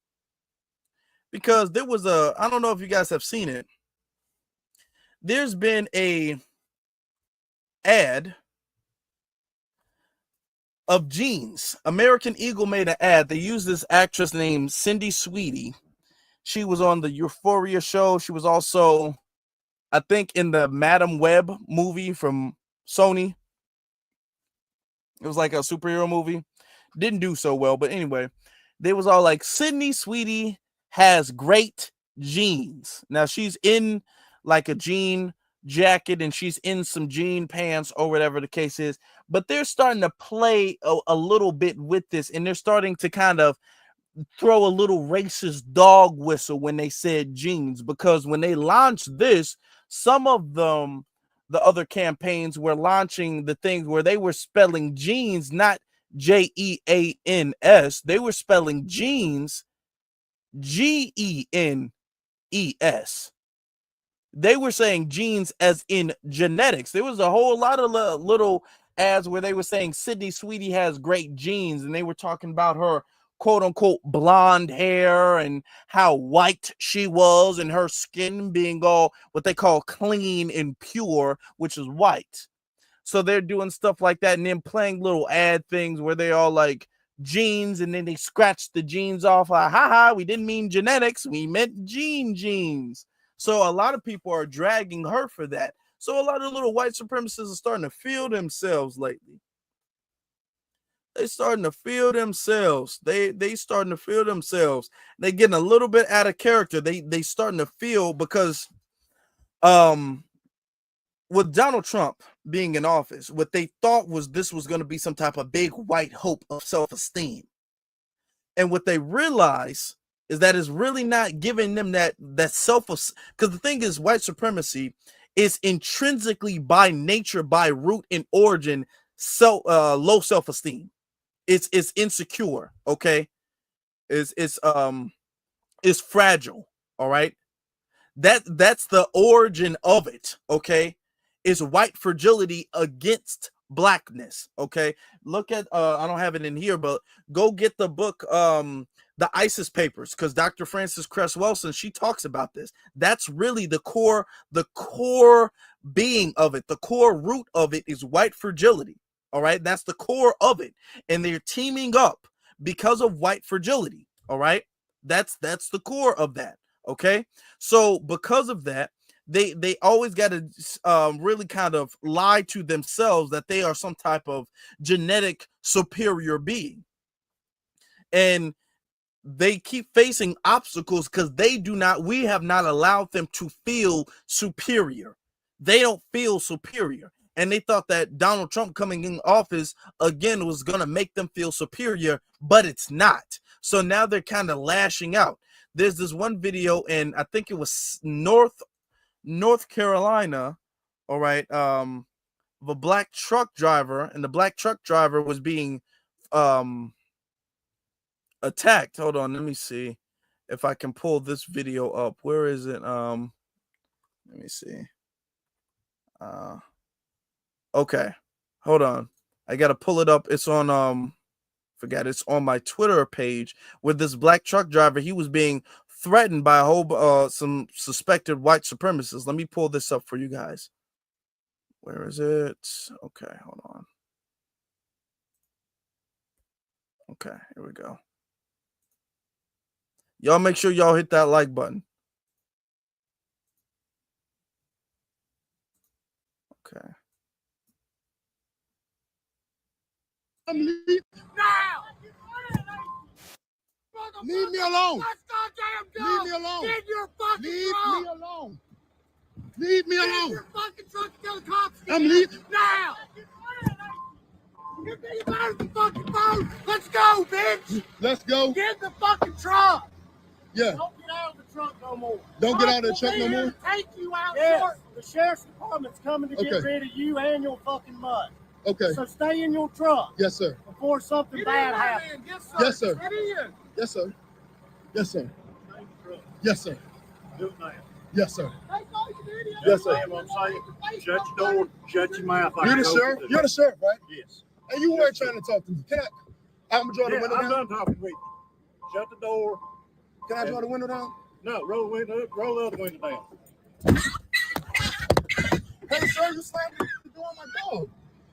because there was I don't know if you guys have seen it. There's been a ad of jeans. American Eagle made an ad. They used this actress named Cindy Sweetie. She was on the Euphoria show. She was also, I think, in the Madam Web movie from Sony. It was like a superhero movie. Didn't do so well, but anyway, they was all like, Sydney Sweetie has great jeans. Now she's in like a jean jacket and she's in some jean pants or whatever the case is, but they're starting to play a little bit with this, and they're starting to kind of throw a little racist dog whistle when they said jeans, because when they launched this, some of them, the other campaigns, were launching the things where they were spelling jeans, not Jeans. They were spelling jeans Gens. They were saying genes as in genetics. There was a whole lot of little ads where they were saying Sydney Sweetie has great genes, and they were talking about her quote unquote blonde hair and how white she was, and her skin being all what they call clean and pure, which is white. So they're doing stuff like that, and then playing little ad things where they all like genes, and then they scratch the genes off. Like, haha, we didn't mean genetics, we meant genes. So a lot of people are dragging her for that. So a lot of little white supremacists are starting to feel themselves lately. They starting to feel themselves. They starting to feel themselves. They getting a little bit out of character. They starting to feel, because with Donald Trump being in office, what they thought was this was going to be some type of big white hope of self-esteem. And what they realize is that it's really not giving them that self, because the thing is, white supremacy is intrinsically by nature, by root and origin, low self-esteem. It's insecure, okay? It's fragile, all right? That's the origin of it, okay? Is white fragility against blackness, okay? Look at I don't have it in here, but go get the book The ISIS Papers, because Dr. Frances Cress Welsing, she talks about this. That's really the core being of it. The core root of it is white fragility. All right, that's the core of it, and they're teaming up because of white fragility. All right, that's the core of that. Okay, so because of that, they always got to really kind of lie to themselves that they are some type of genetic superior being, and they keep facing obstacles because we have not allowed them to feel superior. They don't feel superior. And they thought that Donald Trump coming in office again was going to make them feel superior, but it's not. So now they're kind of lashing out. There's this one video, and I think it was North Carolina, all right, of a black truck driver, and the black truck driver was being attacked. Hold on, let me see. if I can pull this video up. Where is it? Let me see. Okay, hold on. I gotta pull it up. It's on it's on my Twitter page with this black truck driver. He was being threatened by a whole some suspected white supremacists. Let me pull this up for you guys. Where is it? Okay, hold on. Okay, here we go. Y'all make sure y'all hit that like button. Okay. Now! Leave me alone. Leave me alone. Get your fucking Leave truck. Me alone. Leave me alone. Get your fucking truck and tell the cops. I'm leaving now. Get me out of the fucking phone. Let's go, bitch. Let's go. Get in the fucking truck. Yeah. Don't get out of the truck no more. Don't get out of the truck no more. Take you out. Yes. The sheriff's department's coming to get rid of you and your fucking mud. Okay. So stay in your truck. Yes, sir. Before something bad happens. Yes, sir. Get in. Yes, sir. Yes, sir. Yes, sir. Yes, sir. Yes, sir. I'm saying, shut your door, shut your mouth. You're the sheriff? You're the sheriff, right? Yes. And you weren't trying to talk to me. Can I'm draw the window down? I'm done talking with you. Shut the door. Can I draw the window down? No, roll the window, roll the other window down. Hey, sir, you slammed the door on my dog.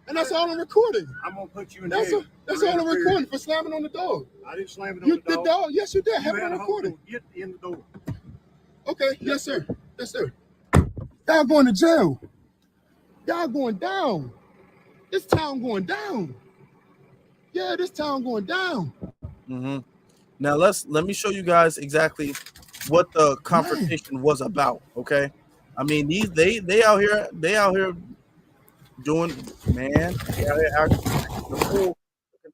And that's all I'm recording. I'm gonna put you in jail. That's all I'm recording for slamming on the door. I didn't slam it on the door. The dog? Yes, you did. Have it on recording. Get in the door. Okay. Yes, sir. Yes, sir. Y'all going to jail. Y'all going down. This town going down. Yeah, this town going down. Mm-hmm. Now let me show you guys exactly what the confrontation was about. Okay. I mean, they out here doing, man, look at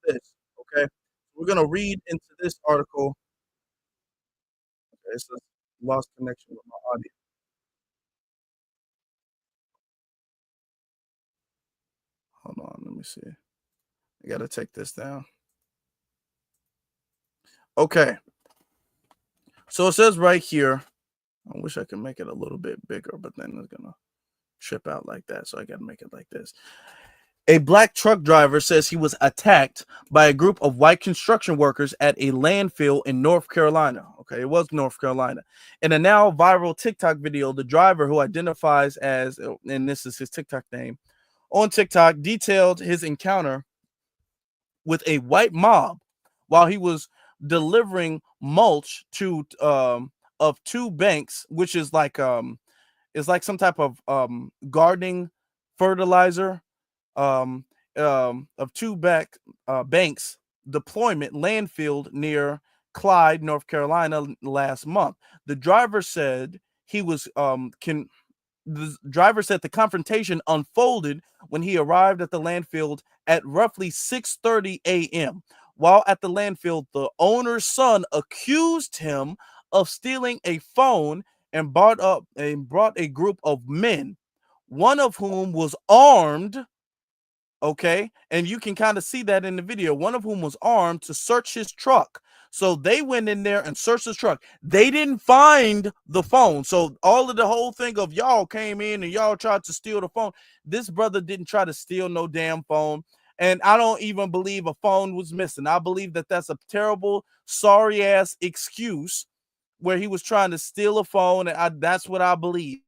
this. Okay, we're gonna read into this article. Okay, it's a lost connection with my audio. Hold on, let me see. I gotta take this down. Okay, so it says right here. I wish I could make it a little bit bigger, but then it's gonna trip out like that, so I gotta make it like this. A black truck driver says he was attacked by a group of white construction workers at a landfill in North Carolina. Okay, it was North Carolina. In a now viral TikTok video, the driver, who identifies as, and this is his TikTok name, on TikTok detailed his encounter with a white mob while he was delivering mulch to of two banks, which is like some type of gardening fertilizer of two banks deployment landfill near Clyde, North Carolina last month. The driver said the driver said the confrontation unfolded when he arrived at the landfill at roughly 6:30 a.m. While at the landfill, the owner's son accused him of stealing a phone and brought a group of men, one of whom was armed. Okay, and you can kind of see that in the video, one of whom was armed, to search his truck. So they went in there and searched his truck. They didn't find the phone. So all of the whole thing of y'all came in and y'all tried to steal the phone. This brother didn't try to steal no damn phone. And I don't even believe a phone was missing. I believe that that's a terrible, sorry ass excuse where he was trying to steal a phone. And that's what I believe.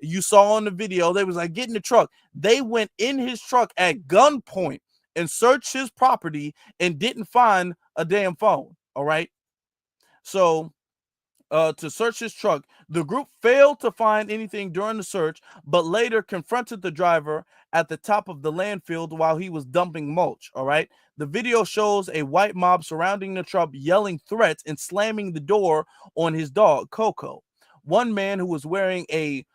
You saw on the video, they was like, get in the truck. They went in his truck at gunpoint and searched his property and didn't find a damn phone. All right. So to search his truck, the group failed to find anything during the search, but later confronted the driver at the top of the landfill while he was dumping mulch. All right. The video shows a white mob surrounding the truck, yelling threats and slamming the door on his dog, Coco. One man who was wearing a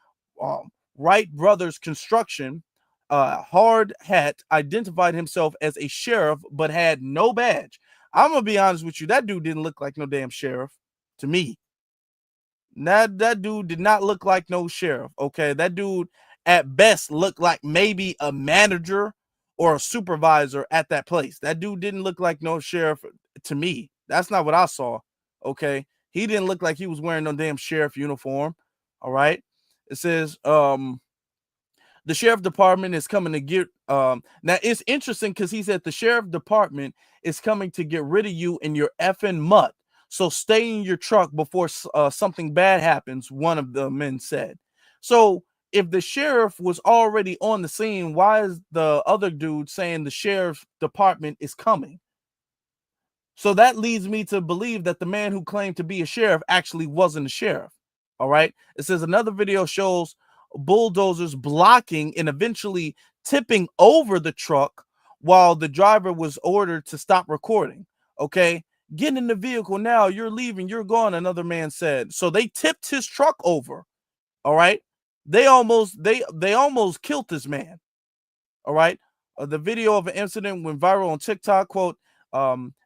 Wright Brothers Construction hard hat identified himself as a sheriff but had no badge. I'm gonna be honest with you, that dude didn't look like no damn sheriff to me. That dude did not look like no sheriff. Okay, that dude at best looked like maybe a manager or a supervisor at that place. That dude didn't look like no sheriff to me. That's not what I saw. Okay. He didn't look like he was wearing no damn sheriff uniform. All right. It says, the sheriff department is coming to get, now it's interesting because he said the sheriff department is coming to get rid of you in your effing mutt. So stay in your truck before something bad happens, one of the men said. So if the sheriff was already on the scene, why is the other dude saying the sheriff department is coming? So that leads me to believe that the man who claimed to be a sheriff actually wasn't a sheriff. All right. It says another video shows bulldozers blocking and eventually tipping over the truck while the driver was ordered to stop recording. Okay. Get in the vehicle now. You're leaving. You're gone. Another man said. So they tipped his truck over. All right. They almost killed this man. All right. The video of an incident went viral on TikTok. Quote,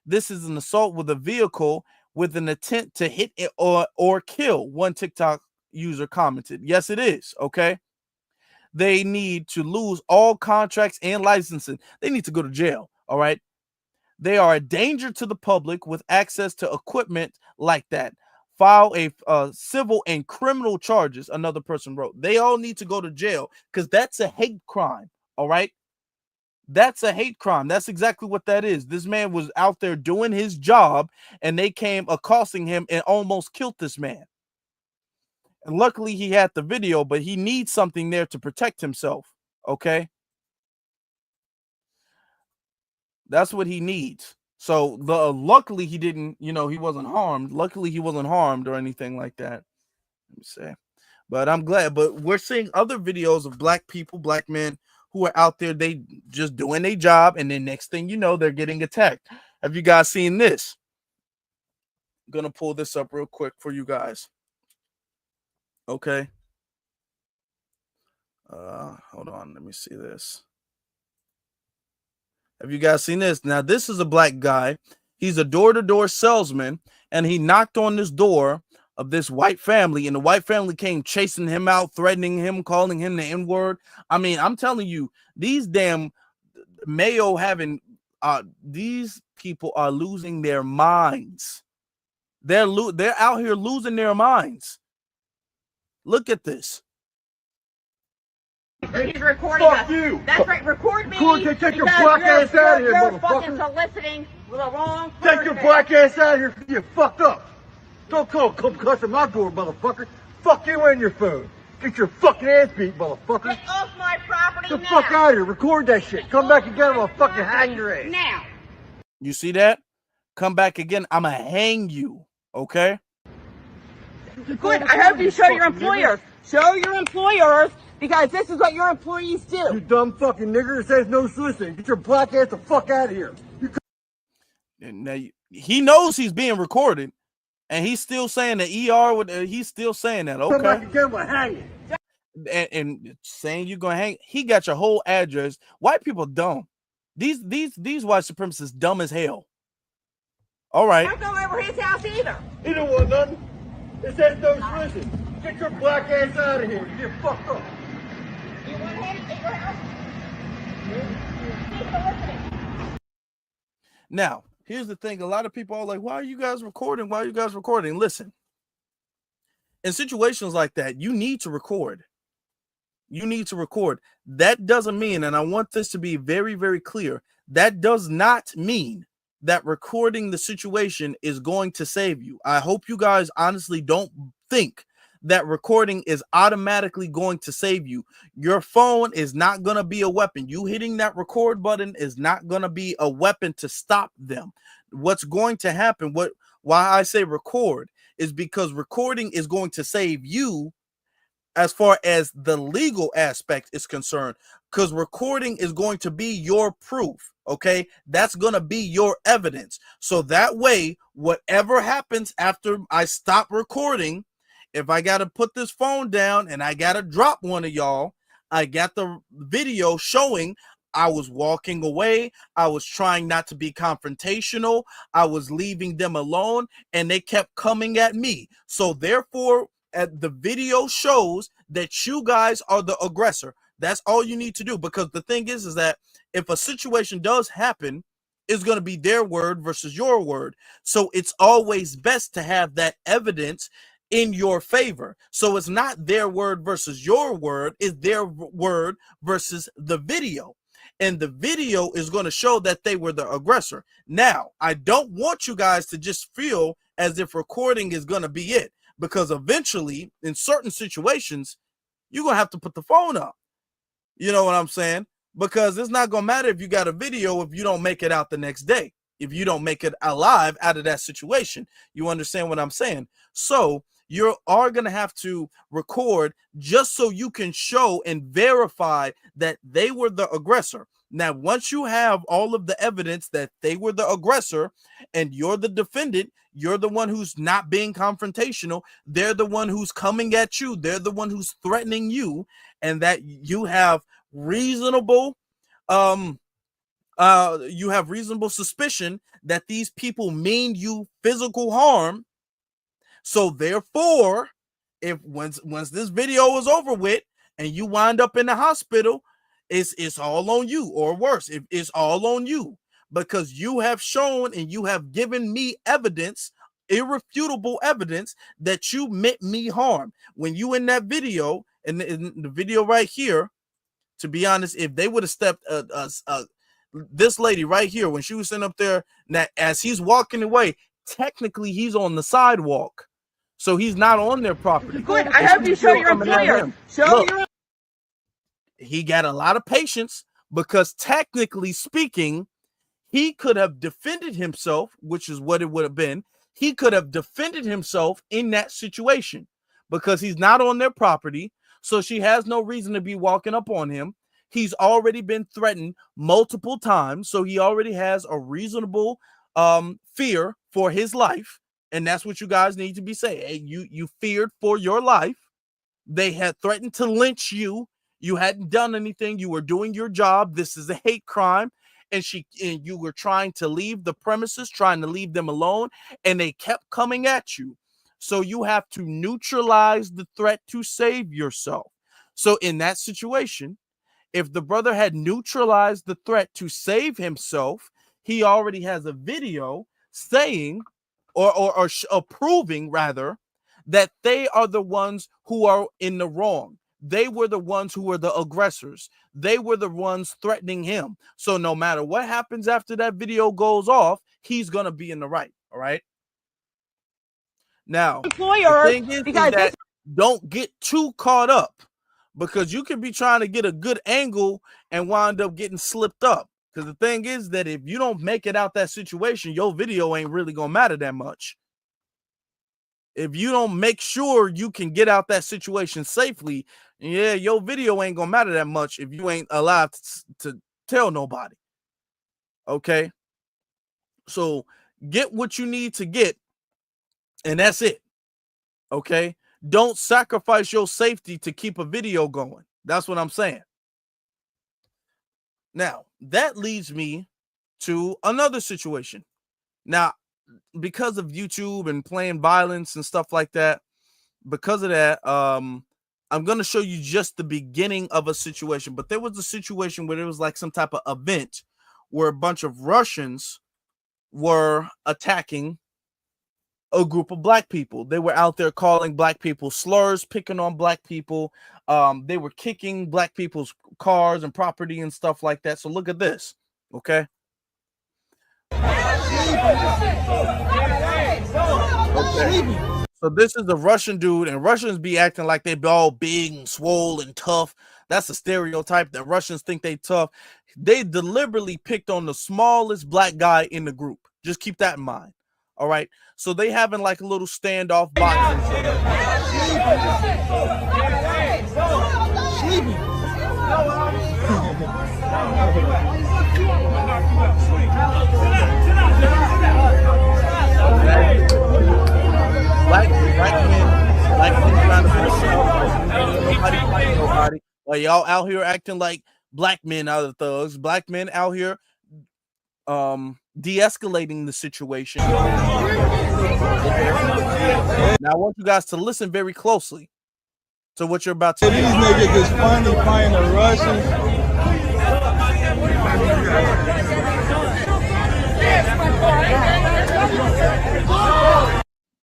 this is an assault with a vehicle with an intent to hit it or kill, one TikTok user commented. Yes, it is. Okay. They need to lose all contracts and licensing. They need to go to jail. All right. They are a danger to the public with access to equipment like that. File a civil and criminal charges, another person wrote. They all need to go to jail because that's a hate crime. All right. That's a hate crime. That's exactly what that is. This man was out there doing his job and they came accosting him and almost killed this man. And luckily he had the video, but he needs something there to protect himself. Okay. That's what he needs. So luckily he didn't, he wasn't harmed. Luckily he wasn't harmed or anything like that. Let me say. But I'm glad. But we're seeing other videos of black people, black men who are out there, they just doing their job, and then next thing you know, they're getting attacked. Have you guys seen this? I'm gonna pull this up real quick for you guys. Okay. Hold on, let me see this. Have you guys seen this? Now, this is a black guy. He's a door-to-door salesman, and he knocked on this door of this white family, and the white family came chasing him out, threatening him, calling him the N-word. I mean, I'm telling you, these damn Mayo having these people are losing their minds. They're out here losing their minds. Look at this. He's recording us. You. That's right. Record me. Take your black ass out of here, you're motherfucker. Fucking soliciting with the wrong person. Take your black ass out of here. You fucked up. Don't come cussing my door, motherfucker. Fuck you and your phone. Get your fucking ass beat, motherfucker. Get off my property now. Get the fuck out of here. Record that shit. Come back again. I'm gonna fucking hang your ass. Now. You see that? Come back again. I'm gonna hang you. Okay? Good. I hope you show your employers. Show your employers, because this is what your employees do. You dumb fucking nigger. It says no soliciting. Get your black ass the fuck out of here. Now, he knows he's being recorded. And he's still saying the ER. He's still saying that. Okay. Come back again, we're hanging. And saying you're gonna hang. He got your whole address. White people dumb. These white supremacists dumb as hell. All right. Don't go over his house either. He don't want nothing. It says no soliciting. Get your black ass out of here. You get fucked up. You want him at your house? Now, here's the thing. A lot of people are like, why are you guys recording? Why are you guys recording? Listen, in situations like that, you need to record. You need to record. That doesn't mean, and I want this to be very, very clear, that does not mean that recording the situation is going to save you. I hope you guys honestly don't think that recording is automatically going to save you. Your phone is not going to be a weapon. You hitting that record button is not going to be a weapon to stop them. What's going to happen, why I say record, is because recording is going to save you as far as the legal aspect is concerned, because recording is going to be your proof. Okay, that's going to be your evidence. So that way, whatever happens after I stop recording, if I got to put this phone down and I got to drop one of y'all, I got the video showing I was walking away. I was trying not to be confrontational. I was leaving them alone and they kept coming at me. So therefore, the video shows that you guys are the aggressor. That's all you need to do, because the thing is that if a situation does happen, it's going to be their word versus your word. So it's always best to have that evidence in your favor. So it's not their word versus your word, it's their word versus the video. And the video is going to show that they were the aggressor. Now, I don't want you guys to just feel as if recording is going to be it, because eventually, in certain situations, you're going to have to put the phone up. You know what I'm saying? Because it's not going to matter if you got a video if you don't make it out the next day, if you don't make it alive out of that situation. You understand what I'm saying? So you are going to have to record just so you can show and verify that they were the aggressor. Now, once you have all of the evidence that they were the aggressor and you're the defendant, you're the one who's not being confrontational, they're the one who's coming at you, they're the one who's threatening you, and that you have reasonable suspicion that these people mean you physical harm. So therefore, if once this video is over with and you wind up in the hospital, it's all on you, or worse, it's all on you, because you have shown and you have given me evidence, irrefutable evidence, that you meant me harm. When you in that video, in the video right here, to be honest, if they would have stepped this lady right here, when she was sitting up there, now as he's walking away, technically he's on the sidewalk, so he's not on their property. Good. I have you show your employer. Show your. He got a lot of patience, because technically speaking, he could have defended himself, which is what it would have been. He could have defended himself in that situation, because he's not on their property. So she has no reason to be walking up on him. He's already been threatened multiple times. So he already has a reasonable fear for his life. And that's what you guys need to be saying. Hey, you feared for your life. They had threatened to lynch you. You hadn't done anything. You were doing your job. This is a hate crime. And you were trying to leave the premises, trying to leave them alone. And they kept coming at you. So you have to neutralize the threat to save yourself. So in that situation, if the brother had neutralized the threat to save himself, he already has a video saying or proving rather that they are the ones who are in the wrong. They were the ones who were the aggressors. They were the ones threatening him. So no matter what happens after that video goes off, he's going to be in the right. All right. Now, the thing is that don't get too caught up, because you can be trying to get a good angle and wind up getting slipped up. Because the thing is that if you don't make it out that situation, your video ain't really going to matter that much. If you don't make sure you can get out that situation safely, yeah, your video ain't going to matter that much if you ain't allowed to tell nobody. Okay? So get what you need to get, and that's it. Okay? Don't sacrifice your safety to keep a video going. That's what I'm saying. Now, that leads me to another situation. Now, because of YouTube and playing violence and stuff like that, because of that, I'm going to show you just the beginning of a situation. But there was a situation where there was like some type of event where a bunch of Russians were attacking a group of black people. They were out there calling black people slurs, picking on black people. They were kicking black people's cars and property and stuff like that. So look at this, okay? Okay. So this is a Russian dude, and Russians be acting like they be all big and swole and tough. That's a stereotype that Russians think they tough. They deliberately picked on the smallest black guy in the group. Just keep that in mind. All right. So they having like a little standoff boxing. Black men trying to nobody fighting nobody. Like y'all out here acting like black men are the thugs. Black men out here de-escalating the situation. Now I want you guys to listen very closely to what you're about to hear. These niggas is funny playing the Russians.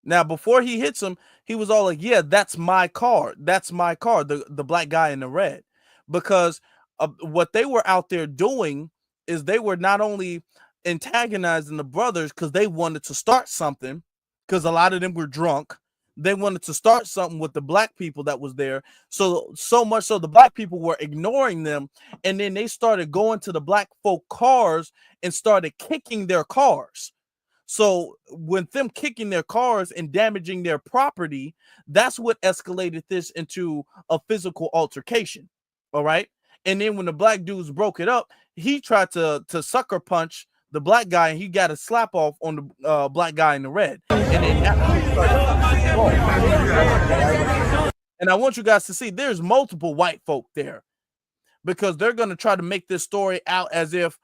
Now, before he hits him, he was all like, yeah, that's my car. That's my car, the black guy in the red. Because what they were out there doing is they were not only antagonizing the brothers because they wanted to start something, because a lot of them were drunk. They wanted to start something with the black people that was there. So much so the black people were ignoring them. And then they started going to the black folk cars and started kicking their cars. So when them kicking their cars and damaging their property, that's what escalated this into a physical altercation. All right. And then when the black dudes broke it up, he tried to sucker punch the black guy and he got a slap off on the black guy in the red. And then and I want you guys to see there's multiple white folk there, because they're going to try to make this story out as if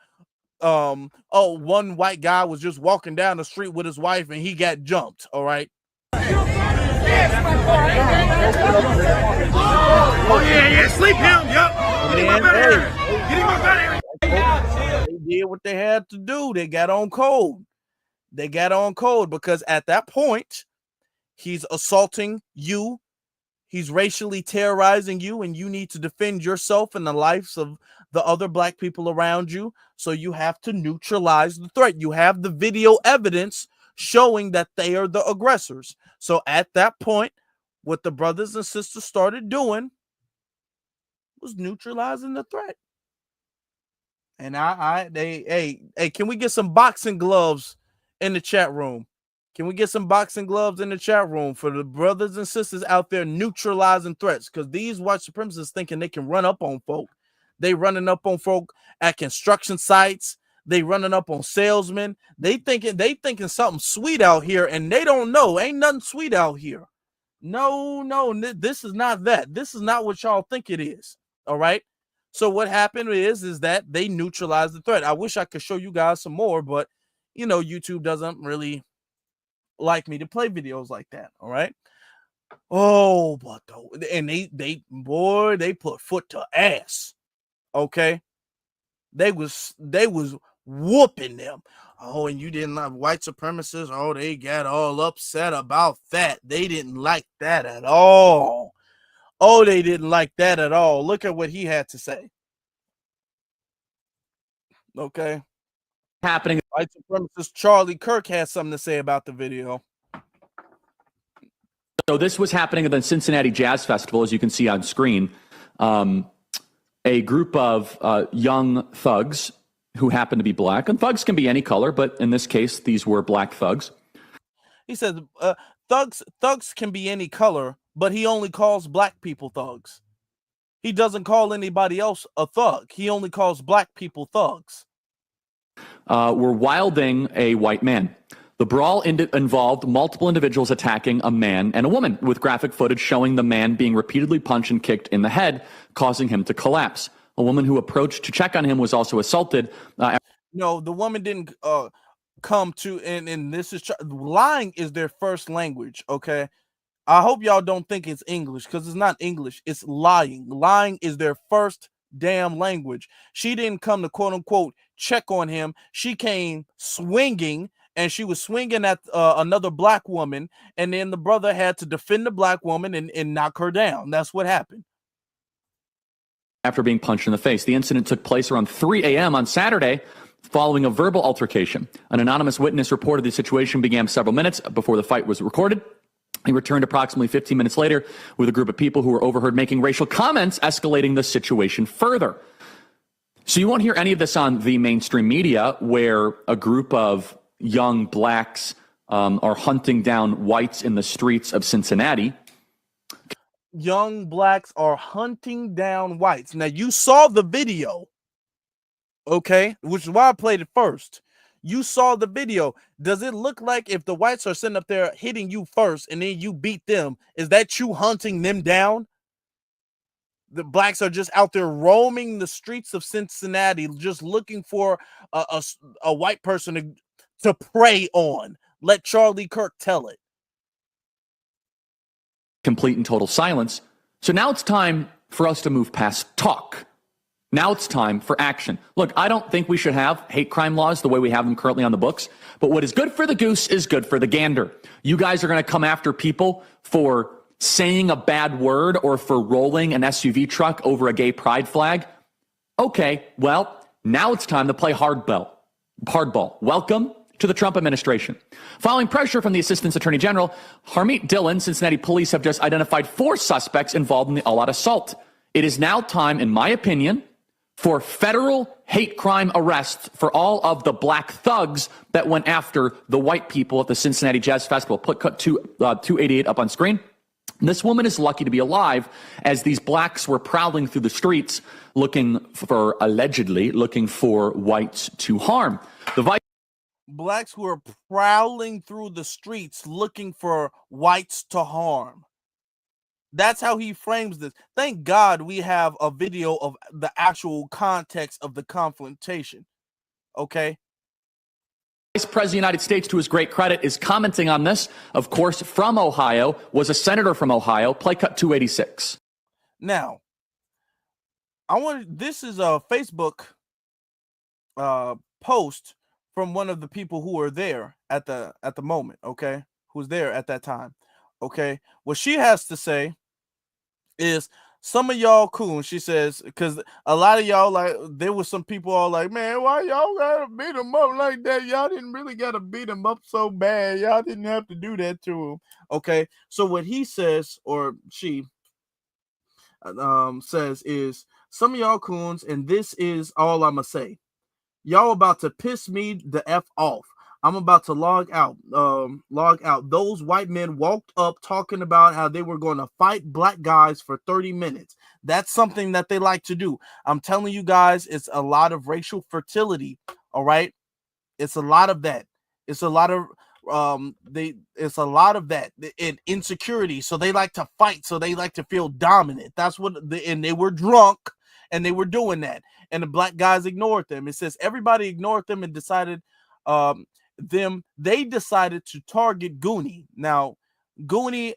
one white guy was just walking down the street with his wife and he got jumped. All right. Oh yeah, sleep him. Yep. Get him up out of here. Get him up out of here. They did what they had to do. They got on code. Because at that point, he's assaulting you. He's racially terrorizing you, and you need to defend yourself and the lives of the other black people around you. So you have to neutralize the threat. You have the video evidence showing that they are the aggressors. So at that point, what the brothers and sisters started doing was neutralizing the threat. And hey, can we get some boxing gloves in the chat room? Can we get some boxing gloves in the chat room for the brothers and sisters out there neutralizing threats? Because these white supremacists thinking they can run up on folk. They running up on folk at construction sites. They running up on salesmen. They thinking something sweet out here, and they don't know. Ain't nothing sweet out here. No, this is not that. This is not what y'all think it is. All right. So what happened is that they neutralized the threat. I wish I could show you guys some more, but YouTube doesn't really like me to play videos like that. All right. Oh, but and they put foot to ass. Okay. They was whooping them. Oh, and you didn't like white supremacists. Oh, they got all upset about that. They didn't like that at all. Oh, they didn't like that at all. Look at what he had to say. Okay. Happening. White supremacist Charlie Kirk has something to say about the video. So this was happening at the Cincinnati Jazz Festival, as you can see on screen. A group of young thugs who happen to be black, and thugs can be any color, but in this case, these were black thugs. He says thugs can be any color, but he only calls black people thugs. He doesn't call anybody else a thug. He only calls black people thugs. Were wilding a white man. The brawl involved multiple individuals attacking a man and a woman, with graphic footage showing the man being repeatedly punched and kicked in the head, causing him to collapse. A woman who approached to check on him was also assaulted. No, the woman didn't come to, and this is lying is their first language. Okay. I hope y'all don't think it's English, because it's not English. It's lying. Lying is their first damn language. She didn't come to quote unquote check on him. She came swinging, and she was swinging at another black woman. And then the brother had to defend the black woman and knock her down. That's what happened. After being punched in the face. The incident took place around 3 a.m. on Saturday following a verbal altercation. An anonymous witness reported the situation began several minutes before the fight was recorded. He returned approximately 15 minutes later with a group of people who were overheard making racial comments, escalating the situation further. So you won't hear any of this on the mainstream media, where a group of young blacks are hunting down whites in the streets of Cincinnati. Young blacks are hunting down whites. Now, you saw the video, okay, which is why I played it first. You saw the video. Does it look like if the whites are sitting up there hitting you first and then you beat them, is that you hunting them down? The blacks are just out there roaming the streets of Cincinnati, just looking for a white person to prey on. Let Charlie Kirk tell it. Complete and total silence. So now it's time for us to move past talk. Now it's time for action. Look, I don't think we should have hate crime laws the way we have them currently on the books, but what is good for the goose is good for the gander. You guys are going to come after people for saying a bad word or for rolling an SUV truck over a gay pride flag. Okay, well, now it's time to play hardball. Welcome to the Trump administration. Following pressure from the Assistant Attorney General, Harmeet Dillon, Cincinnati police have just identified 4 suspects involved in the all-out assault. It is now time, in my opinion, for federal hate crime arrests for all of the black thugs that went after the white people at the Cincinnati Jazz Festival. Put cut 288 up on screen. This woman is lucky to be alive as these blacks were prowling through the streets allegedly looking for whites to harm. Blacks who are prowling through the streets looking for whites to harm. That's how he frames this. Thank God we have a video of the actual context of the confrontation. Okay? Vice President of the United States, to his great credit, is commenting on this. Of course, from Ohio, was a senator from Ohio. Play cut 286. Now, this is a Facebook post from one of the people who were there at the moment, okay? Who's there at that time, okay? What she has to say is, some of y'all coon, she says, because a lot of y'all, like, there was some people all like, man, why y'all gotta beat him up like that? Y'all didn't really gotta beat him up so bad. Y'all didn't have to do that to him. Okay, so what he says, or she says, is, some of y'all coons, and this is all I'ma say. Y'all about to piss me the F off. I'm about to log out. Those white men walked up talking about how they were going to fight black guys for 30 minutes. That's something that they like to do. I'm telling you guys, it's a lot of racial fertility. All right. It's a lot of that. It's a lot of it's a lot of that and insecurity. So they like to fight. So they like to feel dominant. That's what and they were drunk and they were doing that. And the black guys ignored them. It says everybody ignored them and decided they decided to target Goonie. Now, Goonie,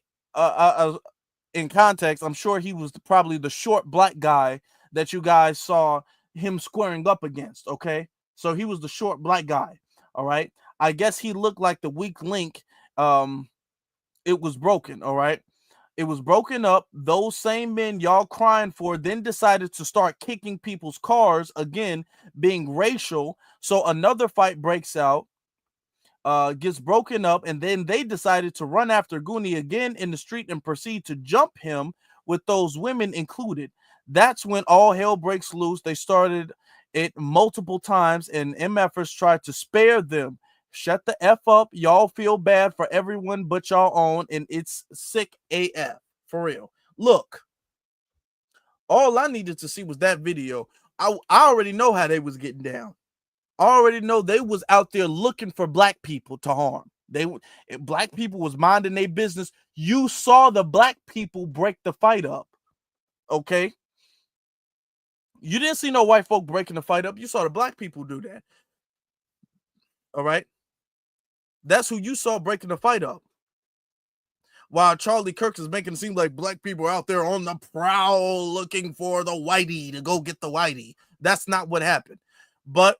in context, I'm sure he was probably the short black guy that you guys saw him squaring up against, okay? So he was the short black guy, all right? I guess he looked like the weak link. It was broken, all right? It was broken up. Those same men y'all crying for then decided to start kicking people's cars, again, being racial. So another fight breaks out. Gets broken up, and then they decided to run after Goonie again in the street and proceed to jump him with those women included. That's when all hell breaks loose. They started it multiple times, and MFers tried to spare them. Shut the F up. Y'all feel bad for everyone but y'all own, and it's sick AF. For real. Look, all I needed to see was that video. I already know how they was getting down. I already know they was out there looking for black people to harm. Black people was minding their business. You saw the black people break the fight up. Okay? You didn't see no white folk breaking the fight up. You saw the black people do that. All right? That's who you saw breaking the fight up. While Charlie Kirk is making it seem like black people are out there on the prowl looking for the whitey to go get the whitey. That's not what happened. But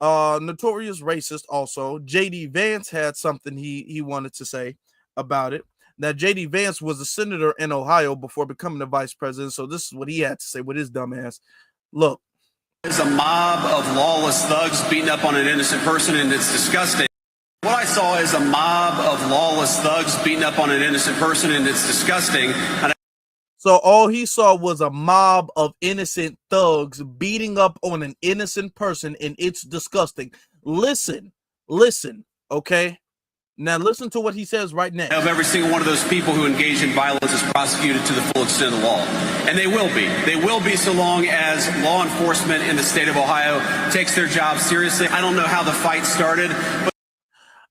notorious racist also, JD Vance had something he wanted to say about it. Now, JD Vance was a senator in Ohio before becoming the vice president, so this is what he had to say with his dumb ass. Look. There's a mob of lawless thugs beating up on an innocent person, and it's disgusting. What I saw is a mob of lawless thugs beating up on an innocent person, and it's disgusting. So all he saw was a mob of innocent thugs beating up on an innocent person, and it's disgusting. Listen, okay? Now listen to what he says right now. Of every single one of those people who engage in violence is prosecuted to the full extent of the law. And they will be. They will be so long as law enforcement in the state of Ohio takes their job seriously. I don't know how the fight started, but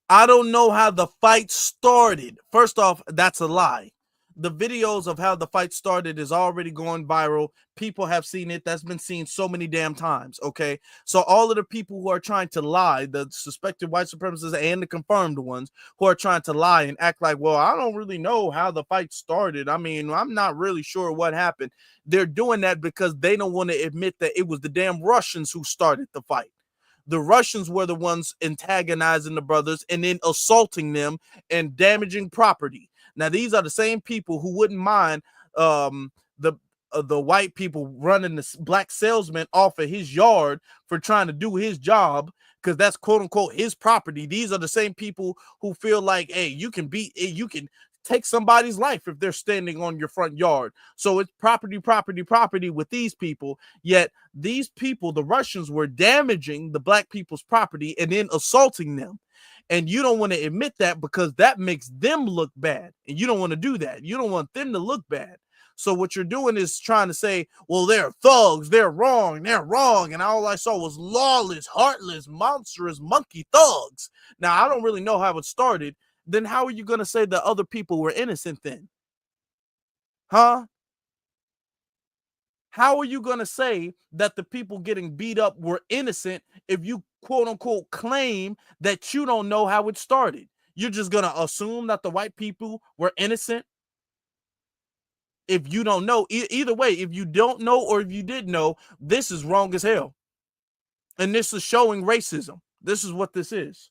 I don't know how the fight started. First off, that's a lie. The videos of how the fight started is already going viral. People have seen it. That's been seen so many damn times. Okay. So all of the people who are trying to lie, the suspected white supremacists and the confirmed ones who are trying to lie and act like, well, I don't really know how the fight started. I mean, I'm not really sure what happened. They're doing that because they don't want to admit that it was the damn Russians who started the fight. The Russians were the ones antagonizing the brothers and then assaulting them and damaging property. Now, these are the same people who wouldn't mind the white people running the black salesman off of his yard for trying to do his job, because that's quote unquote his property. These are the same people who feel like, hey, you can take somebody's life if they're standing on your front yard. So it's property with these people. Yet these people, the Russians, were damaging the black people's property and then assaulting them. And you don't want to admit that because that makes them look bad. And you don't want to do that. You don't want them to look bad. So what you're doing is trying to say, well, they're thugs, they're wrong. And all I saw was lawless, heartless, monstrous, monkey thugs. Now, I don't really know how it started. Then how are you going to say that other people were innocent then? Huh? How are you going to say that the people getting beat up were innocent if you quote unquote claim that you don't know how it started? You're just going to assume that the white people were innocent if you don't know. Either way, if you don't know or if you did know, this is wrong as hell. And this is showing racism. This is what this is.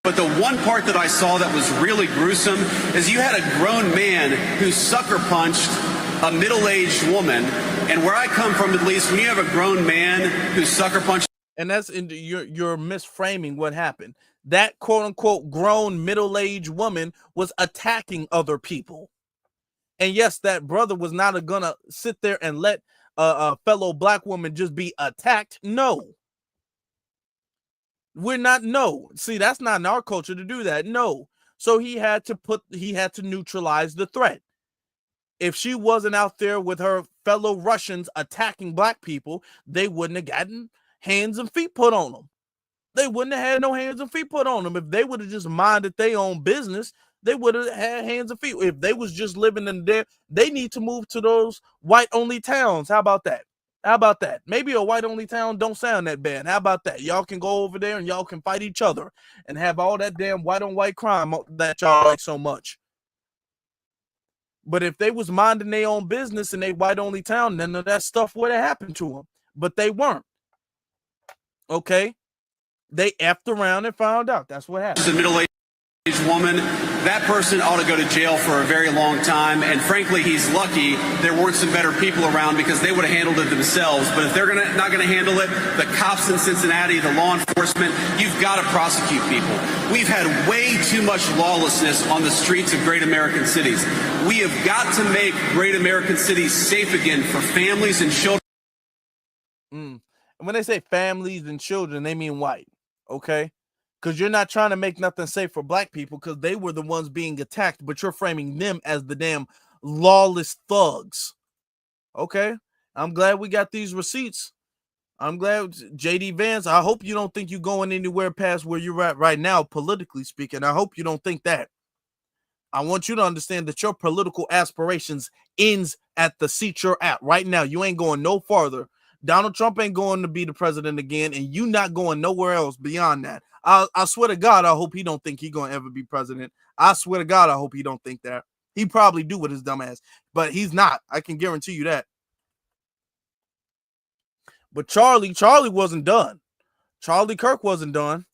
But the one part that I saw that was really gruesome is you had a grown man who sucker punched a middle-aged woman. And where I come from, at least, when you have a grown man who sucker punched, and that's you're misframing what happened. That quote unquote grown middle-aged woman was attacking other people. And yes, that brother was not gonna sit there and let a fellow black woman just be attacked. No. We're not. No. See, that's not in our culture to do that. No. So he had to neutralize the threat. If she wasn't out there with her fellow Russians attacking black people, they wouldn't have gotten hands and feet put on them. They wouldn't have had no hands and feet put on them. If they would have just minded their own business, they would have had hands and feet. If they was just living in there, they need to move to those white-only towns. How about that? How about that? Maybe a white-only town don't sound that bad. How about that? Y'all can go over there and y'all can fight each other and have all that damn white-on-white crime that y'all like so much. But if they was minding their own business in a white-only town, none of that stuff would have happened to them. But they weren't. Okay? They effed around and found out. That's what happened. The middle-aged woman, that person ought to go to jail for a very long time. And frankly, he's lucky there weren't some better people around, because they would have handled it themselves. But if they're not going to handle it, the cops in Cincinnati, the law enforcement, you've got to prosecute people. We've had way too much lawlessness on the streets of great American cities. We have got to make great American cities safe again for families and children. And when they say families and children, they mean white. Okay? Because you're not trying to make nothing safe for black people, because they were the ones being attacked, but you're framing them as the damn lawless thugs. Okay? I'm glad we got these receipts. I'm glad, JD Vance, I hope you don't think you're going anywhere past where you're at right now, politically speaking. I hope you don't think that. I want you to understand that your political aspirations ends at the seat you're at right now. You ain't going no farther. Donald Trump ain't going to be the president again, and you not going nowhere else beyond that. I swear to God, I hope he don't think he going to ever be president. I swear to God, I hope he don't think that. He probably do with his dumb ass, but he's not. I can guarantee you that. But Charlie wasn't done. Charlie Kirk wasn't done.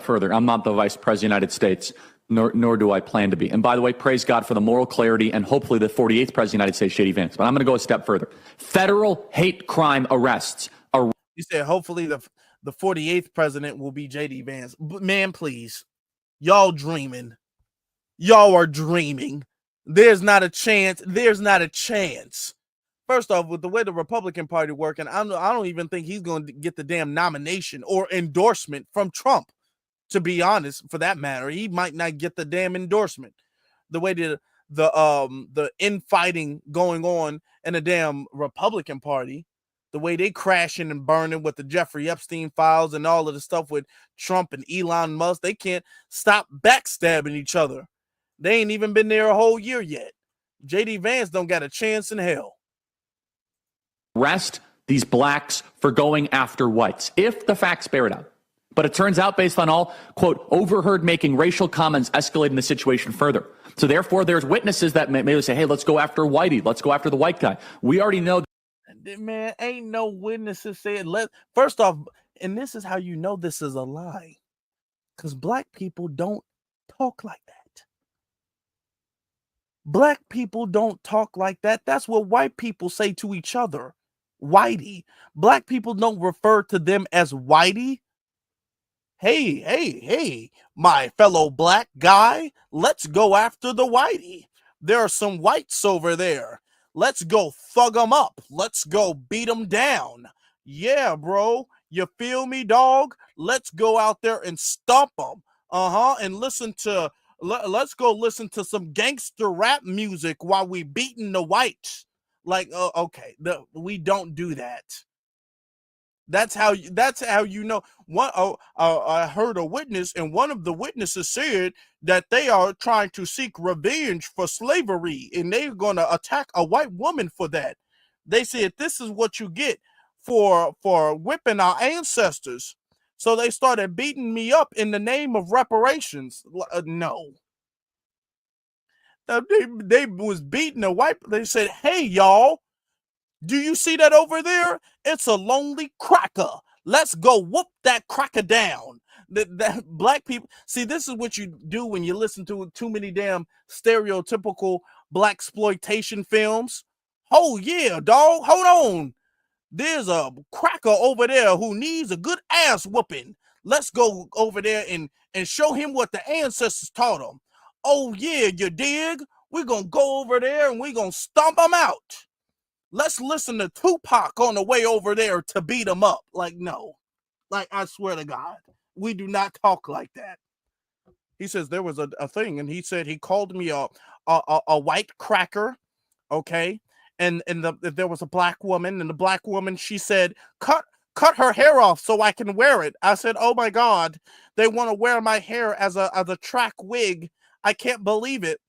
Further, I'm not the vice president of the United States, nor do I plan to be. And by the way, praise God for the moral clarity and hopefully the 48th president of the United States, J.D. Vance. But I'm going to go a step further. Federal hate crime arrests. You said hopefully the 48th president will be J.D. Vance. Man, please. Y'all dreaming. Y'all are dreaming. There's not a chance. There's not a chance. First off, with the way the Republican Party working, I don't even think he's going to get the damn nomination or endorsement from Trump. To be honest, for that matter, he might not get the damn endorsement. The way the infighting going on in the damn Republican Party, the way they crashing and burning with the Jeffrey Epstein files and all of the stuff with Trump and Elon Musk, they can't stop backstabbing each other. They ain't even been there a whole year yet. JD Vance don't got a chance in hell. Arrest these blacks for going after whites, if the facts bear it out. But it turns out, based on all, quote, overheard making racial comments escalating the situation further. So therefore, there's witnesses that may say, hey, let's go after Whitey. Let's go after the white guy. We already know. Man, ain't no witnesses saying, first off, and this is how you know this is a lie. Because black people don't talk like that. Black people don't talk like that. That's what white people say to each other. Whitey. Black people don't refer to them as whitey. Hey, my fellow black guy, let's go after the whitey. There are some whites over there. Let's go thug them up. Let's go beat them down. Yeah, bro. You feel me, dog? Let's go out there and stomp them. And let's go listen to some gangster rap music while we beating the whites. Like, okay, we don't do that. That's how you know. I heard a witness, and one of the witnesses said that they are trying to seek revenge for slavery, and they're going to attack a white woman for that. They said this is what you get for whipping our ancestors. So they started beating me up in the name of reparations. No. They was beating a white. They said, "Hey, y'all. Do you see that over there? It's a lonely cracker. Let's go whoop that cracker down." That black people, see, this is what you do when you listen to too many damn stereotypical black exploitation films. Oh yeah, dog, hold on. There's a cracker over there who needs a good ass whooping. Let's go over there and show him what the ancestors taught him. Oh yeah, you dig? We're gonna go over there and we're gonna stomp him out. Let's listen to Tupac on the way over there to beat him up. Like, no. Like, I swear to God, we do not talk like that. He says there was a thing, and he said he called me a white cracker, okay? And there was a black woman, and the black woman, she said, cut her hair off so I can wear it. I said, oh my God, they want to wear my hair as a track wig. I can't believe it.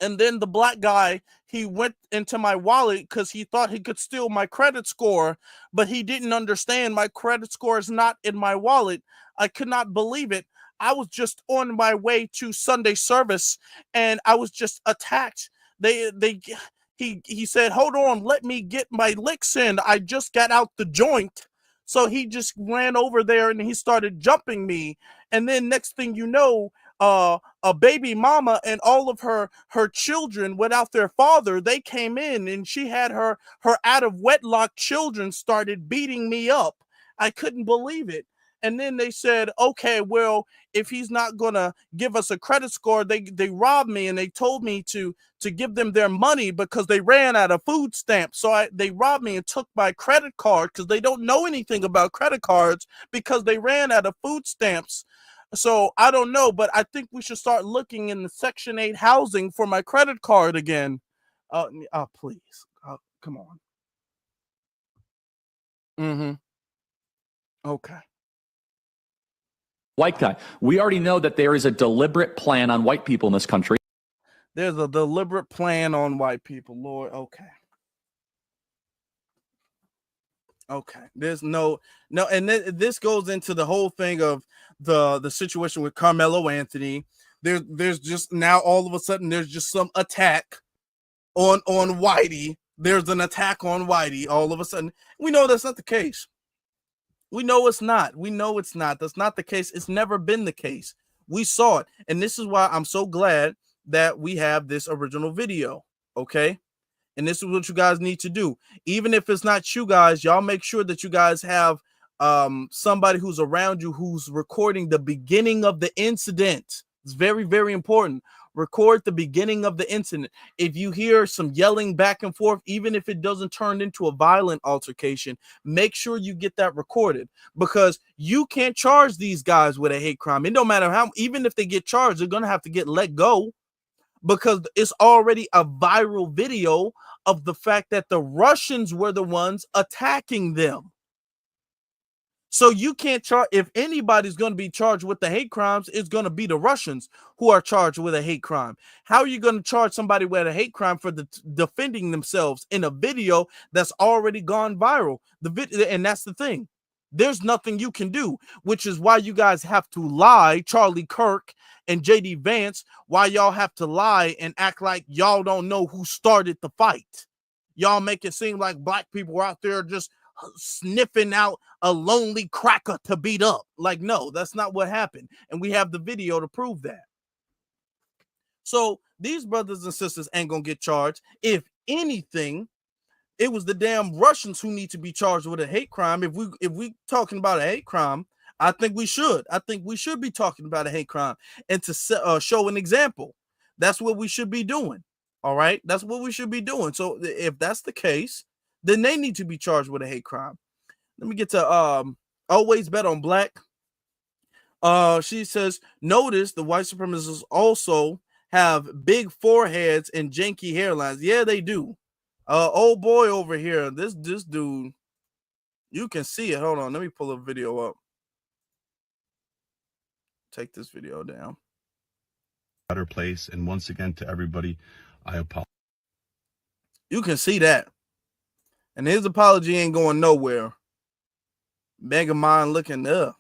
And then the black guy, he went into my wallet because he thought he could steal my credit score, but he didn't understand my credit score is not in my wallet. I could not believe it. I was just on my way to Sunday service, and I was just attacked. He said, hold on, let me get my licks in. I just got out the joint. So he just ran over there and he started jumping me. And then next thing you know, a baby mama and all of her children without their father, they came in, and she had her out of wedlock children started beating me up. I couldn't believe it. And then they said, okay, well, if he's not gonna give us a credit score, they robbed me, and they told me to give them their money because they ran out of food stamps. So they robbed me and took my credit card because they don't know anything about credit cards because they ran out of food stamps. So I don't know, but I think we should start looking in the Section 8 housing for my credit card again. Please. Come on. Okay. White guy. We already know that there is a deliberate plan on white people in this country. There's a deliberate plan on white people, Lord. Okay. There's no, and this goes into the whole thing of the situation with Carmelo Anthony. There's just now all of a sudden there's just some attack on Whitey. There's an attack on Whitey all of a sudden. We know that's not the case. We know it's not. That's not the case. It's never been the case. We saw it. And this is why I'm so glad that we have this original video. Okay. And this is what you guys need to do. Even if it's not you guys, y'all make sure that you guys have somebody who's around you who's recording the beginning of the incident. It's very, very important. Record the beginning of the incident. If you hear some yelling back and forth, even if it doesn't turn into a violent altercation, make sure you get that recorded, because you can't charge these guys with a hate crime. It don't matter how, even if they get charged, they're going to have to get let go, because it's already a viral video of the fact that the Russians were the ones attacking them. So you can't charge, if anybody's going to be charged with the hate crimes, it's going to be the Russians who are charged with a hate crime. How are you going to charge somebody with a hate crime for defending themselves in a video that's already gone viral? And that's the thing. There's nothing you can do, which is why you guys have to lie, Charlie Kirk and JD Vance, why y'all have to lie and act like y'all don't know who started the fight. Y'all make it seem like black people are out there just sniffing out a lonely cracker to beat up. Like, no, that's not what happened. And we have the video to prove that. So these brothers and sisters ain't gonna get charged. If anything, it was the damn Russians who need to be charged with a hate crime. If we talking about a hate crime, I think we should be talking about a hate crime and to show an example. That's what we should be doing. All right, that's what we should be doing. So if that's the case, then they need to be charged with a hate crime. Let me get to Always Bet on Black. She says, notice the white supremacists also have big foreheads and janky hairlines. Yeah, they do. Old boy over here, this dude, you can see it. Hold on, let me pull a video up. Take this video down. Better place, and once again to everybody, I apologize. You can see that. And his apology ain't going nowhere. Megamind looking up.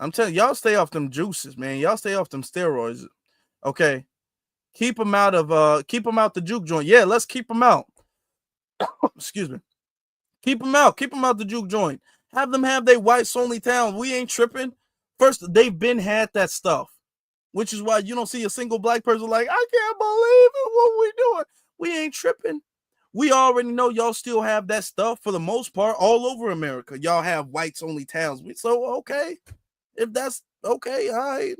I'm telling y'all, stay off them juices, man. Y'all stay off them steroids. Okay. Keep them out of the juke joint. Yeah, let's keep them out. Excuse me. Keep them out. Keep them out the juke joint. Have them have their whites only town. We ain't tripping. First, they've been had that stuff, which is why you don't see a single black person like, I can't believe it. What we doing? We ain't tripping. We already know y'all still have that stuff for the most part all over America. Y'all have whites only towns. So, okay. If that's okay, all right.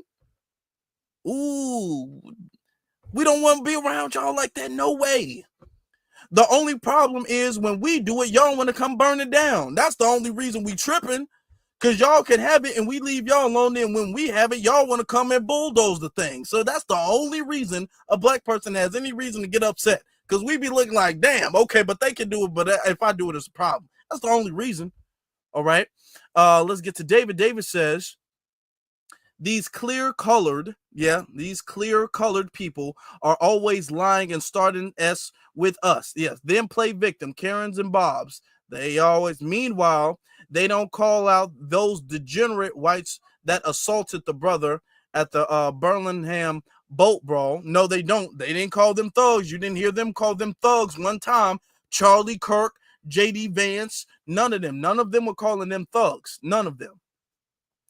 Ooh. We don't want to be around y'all like that. No way. The only problem is when we do it, y'all want to come burn it down. That's the only reason we tripping. Because y'all can have it and we leave y'all alone. And when we have it, y'all want to come and bulldoze the thing. So that's the only reason a black person has any reason to get upset. Because we be looking like, damn, okay, but they can do it. But if I do it, it's a problem. That's the only reason. All right. Let's get to David. David says, these clear-colored people are always lying and starting S with us. Yes, them play victim, Karens and Bobs. They always, meanwhile, they don't call out those degenerate whites that assaulted the brother at the Birmingham boat brawl. No, they don't. They didn't call them thugs. You didn't hear them call them thugs one time. Charlie Kirk, JD Vance, none of them. None of them were calling them thugs. None of them.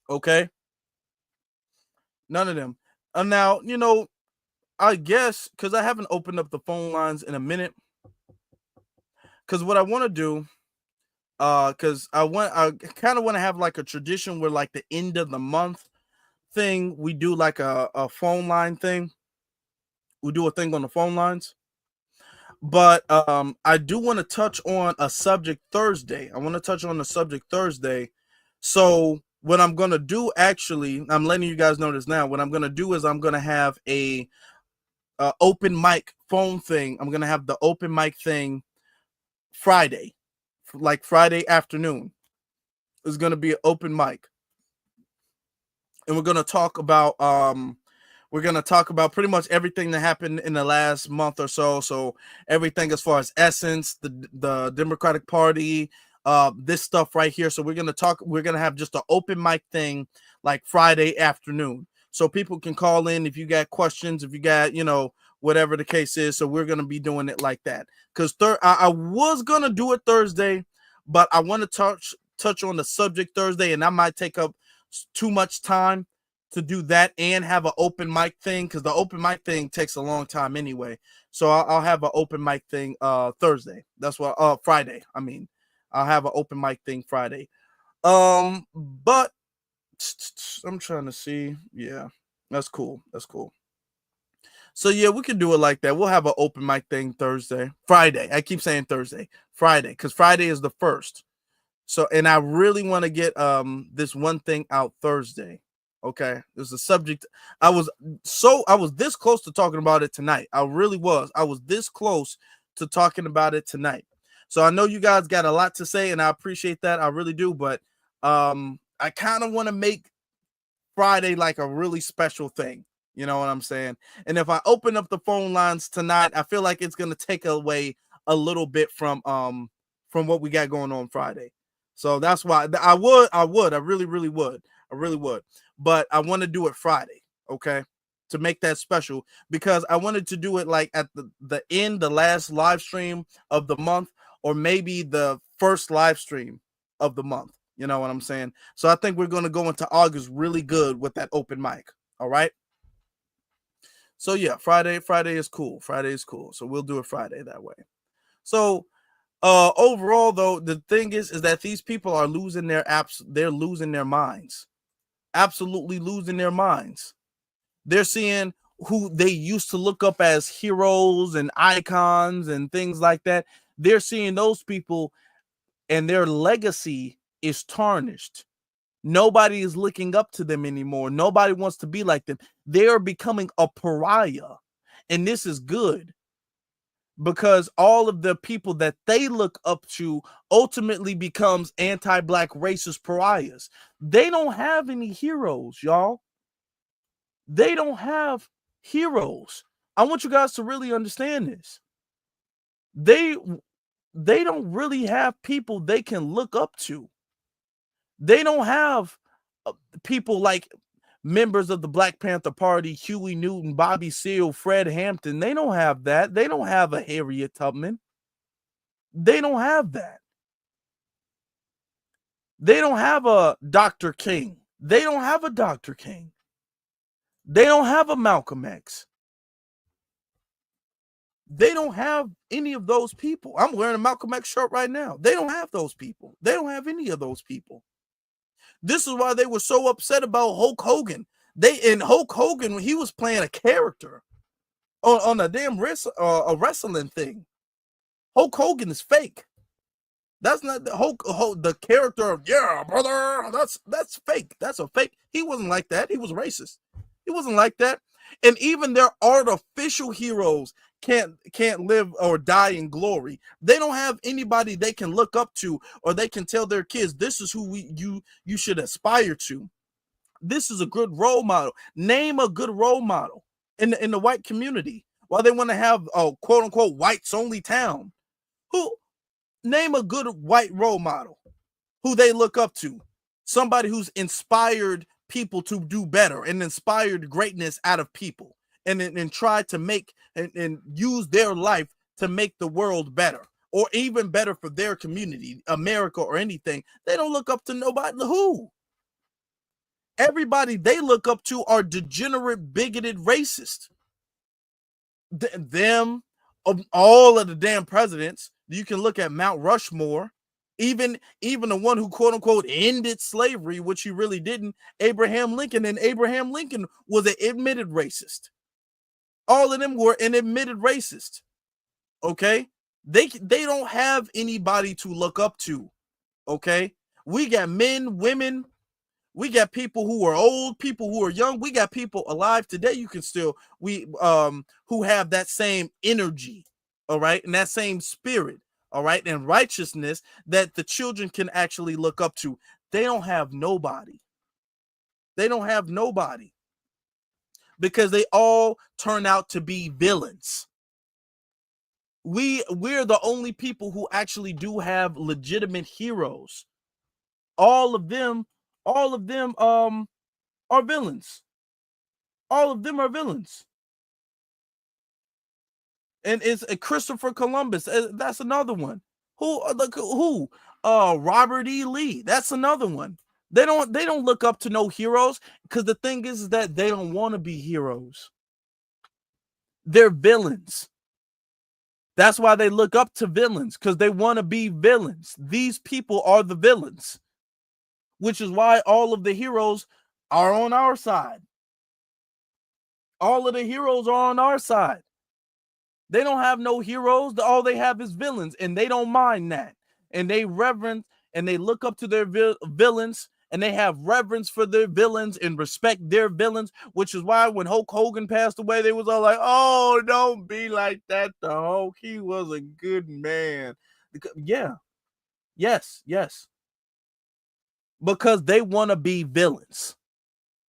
Okay? None of them. Now, you know, I guess, because I haven't opened up the phone lines in a minute. Because what I want to do, because I kind of want to have like a tradition where like the end of the month thing, we do like a phone line thing. We do a thing on the phone lines. But I do want to touch on a subject Thursday. I want to touch on the subject Thursday. So what I'm going to do, actually, I'm letting you guys know this now. What I'm going to do is I'm going to have a open mic phone thing. I'm going to have the open mic thing Friday, like Friday afternoon. It's going to be an open mic. And we're going to talk about pretty much everything that happened in the last month or so. So everything as far as Essence, the Democratic Party, this stuff right here. So we're going to have just an open mic thing like Friday afternoon. So people can call in if you got questions, if you got, you know, whatever the case is. So we're going to be doing it like that. Because I was going to do it Thursday, but I want to touch on the subject Thursday, and that might take up too much time to do that and have an open mic thing, because the open mic thing takes a long time anyway. So I'll have an open mic thing Thursday. That's what Friday. I mean, I'll have an open mic thing Friday. But I'm trying to see. Yeah, that's cool. That's cool. So yeah, we can do it like that. We'll have an open mic thing Friday. I keep saying Thursday, Friday, because Friday is the 1st. So, and I really want to get this one thing out Thursday. Okay, there's a subject. I was this close to talking about it tonight. I really was. I was this close to talking about it tonight. So I know you guys got a lot to say, and I appreciate that. I really do. But I kind of want to make Friday like a really special thing. You know what I'm saying? And if I open up the phone lines tonight, I feel like it's gonna take away a little bit from what we got going on Friday. So that's why I really would. But I want to do it Friday, okay? To make that special, because I wanted to do it like at the last live stream of the month, or maybe the first live stream of the month. You know what I'm saying? So I think we're going to go into August really good with that open mic. All right. So yeah, Friday is cool. Friday is cool. So we'll do it Friday that way. So overall though, the thing is that these people are losing their they're losing their minds. Absolutely losing their minds. They're seeing who they used to look up as heroes and icons and things like that. They're seeing those people and their legacy is tarnished. Nobody is looking up to them anymore. Nobody wants to be like them. They are becoming a pariah. And this is good, because all of the people that they look up to ultimately becomes anti-black racist pariahs. They don't have any heroes, y'all. They don't have heroes. I want you guys to really understand this. They don't really have people they can look up to. They don't have people like members of the Black Panther Party, Huey Newton, Bobby Seale, Fred Hampton. They don't have that. They don't have a Harriet Tubman. They don't have that. They don't have a Dr. King. They don't have a Dr. King. They don't have a Malcolm X. They don't have any of those people. I'm wearing a Malcolm X shirt right now. They don't have those people. They don't have any of those people. This is why they were so upset about Hulk Hogan. Hulk Hogan, he was playing a character on a damn a wrestling thing. Hulk Hogan is fake. That's not the Hulk, the character of, yeah, brother. That's fake. That's a fake. He wasn't like that. He was racist. He wasn't like that. And even their artificial heroes can't live or die in glory. They don't have anybody they can look up to, or they can tell their kids, this is who you should aspire to. This is a good role model. Name a good role model in the white community. While they want to have a quote unquote whites only town. Name a good white role model who they look up to. Somebody who's inspired people to do better and inspired greatness out of people, and try to make and use their life to make the world better, or even better for their community, America or anything. They don't look up to nobody. Who? Everybody they look up to are degenerate, bigoted, racist. Them, all of the damn presidents. You can look at Mount Rushmore, even the one who quote unquote ended slavery, which he really didn't, Abraham Lincoln, and Abraham Lincoln was an admitted racist. All of them were an admitted racist. Okay, they don't have anybody to look up to. Okay, we got men, women, we got people who are old, people who are young, we got people alive today. You can still who have that same energy. All right, and that same spirit, all right, and righteousness that the children can actually look up to. They don't have nobody. They don't have nobody, because they all turn out to be villains. We're the only people who actually do have legitimate heroes. All of them are villains. All of them are villains. And it's Christopher Columbus. That's another one. Who? Robert E. Lee. That's another one. They don't look up to no heroes, because the thing is that they don't want to be heroes. They're villains. That's why they look up to villains, because they want to be villains. These people are the villains, which is why all of the heroes are on our side. All of the heroes are on our side. They don't have no heroes. All they have is villains, and they don't mind that. And they reverence and they look up to their villains, and they have reverence for their villains and respect their villains, which is why when Hulk Hogan passed away, they was all like, oh, don't be like that to Hulk. He was a good man. Yeah. Yes. Because they want to be villains.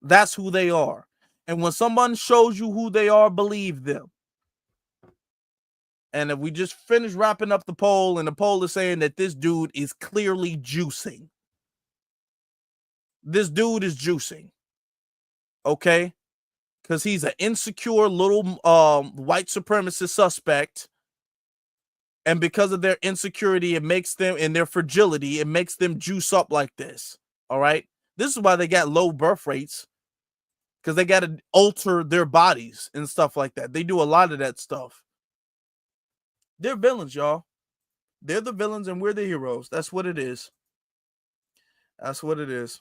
That's who they are. And when someone shows you who they are, believe them. And if we just finish wrapping up the poll, and the poll is saying that this dude is clearly juicing. This dude is juicing. Okay? Because he's an insecure little white supremacist suspect. And because of their insecurity, it makes them, and their fragility, it makes them juice up like this. All right? This is why they got low birth rates. Because they got to alter their bodies and stuff like that. They do a lot of that stuff. They're villains, y'all. They're the villains and we're the heroes. That's what it is. That's what it is.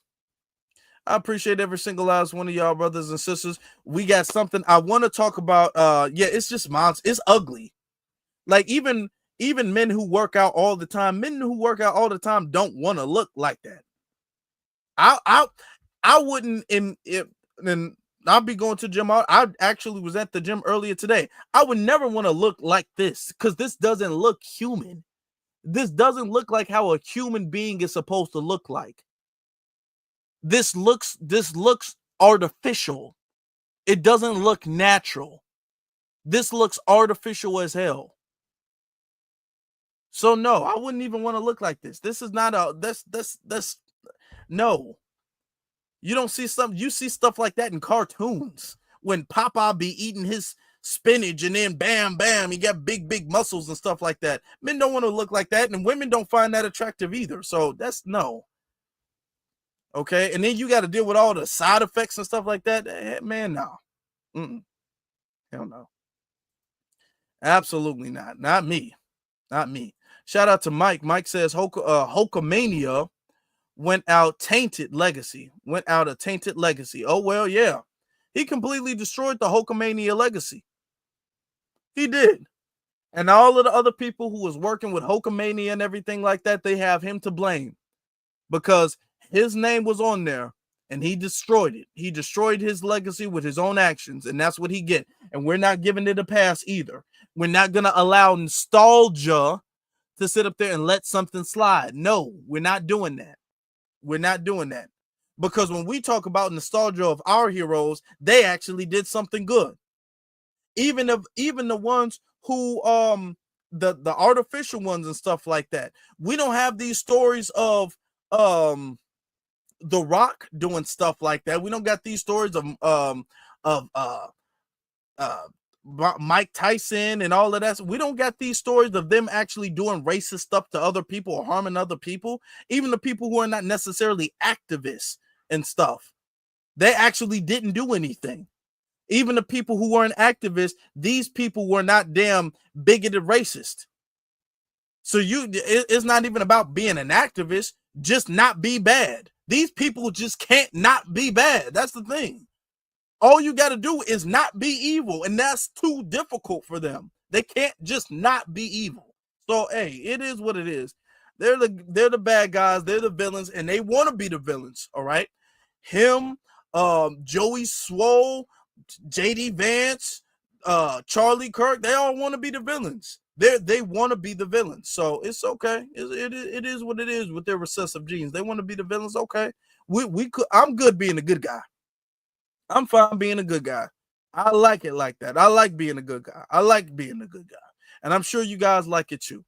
I appreciate every single last one of y'all, brothers and sisters. We got something I want to talk about. It's just monster. It's ugly. Like even men who work out all the time, don't want to look like that. I wouldn't and I'll be going to the gym. I actually was at the gym earlier today. I would never want to look like this because this doesn't look human. This doesn't look like how a human being is supposed to look like. This looks artificial. It doesn't look natural. This looks artificial as hell. So no, I wouldn't even want to look like this. This is not no. You don't see you see stuff like that in cartoons when Papa be eating his spinach and then bam, he got big muscles and stuff like that. Men don't want to look like that, and women don't find that attractive either. So that's no. Okay, and then you got to deal with all the side effects and stuff like that. Man, no. Hell no. Absolutely not. Not me. Shout out to Mike. Mike says Hulkamania went out tainted legacy. Oh, well, yeah. He completely destroyed the Hulkamania legacy. He did. And all of the other people who was working with Hulkamania and everything like that, they have him to blame. Because his name was on there and he destroyed it. He destroyed his legacy with his own actions, and that's what he get. And we're not giving it a pass either. We're not going to allow nostalgia to sit up there and let something slide. No, we're not doing that. Because when we talk about nostalgia of our heroes, they actually did something good. Even the ones who the artificial ones and stuff like that. We don't have these stories of The Rock doing stuff like that. We don't got these stories of Mike Tyson and all of that. We don't got these stories of them actually doing racist stuff to other people or harming other people. Even the people who are not necessarily activists and stuff, they actually didn't do anything. Even the people who weren't activists, these people were not damn bigoted racist. So it's not even about being an activist, just not be bad. These people just can't not be bad. That's the thing. All you got to do is not be evil, and that's too difficult for them. They can't just not be evil. So, hey, it is what it is. They're the bad guys. They're the villains, and they want to be the villains, all right? Him, Joey Swole, J.D. Vance, Charlie Kirk, they all want to be the villains. They want to be the villains. So, it's okay. It is what it is with their recessive genes. They want to be the villains, okay? I'm good being a good guy. I'm fine being a good guy. I like it like that. I like being a good guy. And I'm sure you guys like it too.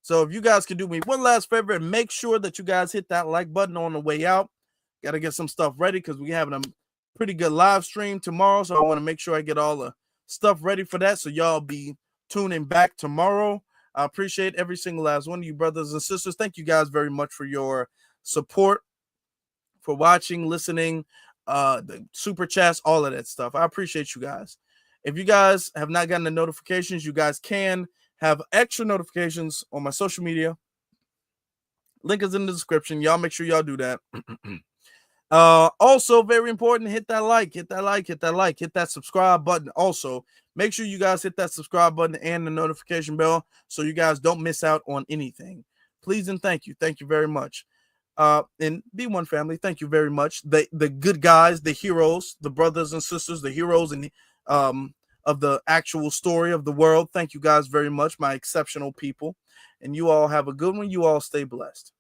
So if you guys can do me one last favor and make sure that you guys hit that like button on the way out. Got to get some stuff ready because we're having a pretty good live stream tomorrow. So I want to make sure I get all the stuff ready for that. So y'all be tuning back tomorrow. I appreciate every single last one of you brothers and sisters. Thank you guys very much for your support, for watching, listening, the super chats, all of that stuff. I appreciate you guys. If you guys have not gotten the notifications, you guys can have extra notifications on my social media. Link is in the description. Y'all make sure y'all do that. Also, very important, hit that subscribe button. Also, make sure you guys hit that subscribe button and the notification bell so you guys don't miss out on anything. Please and thank you. Thank you very much. And B1 family, thank you very much. The good guys, the heroes, the brothers and sisters, the heroes and of the actual story of the world. Thank you guys very much, my exceptional people. And you all have a good one. You all stay blessed.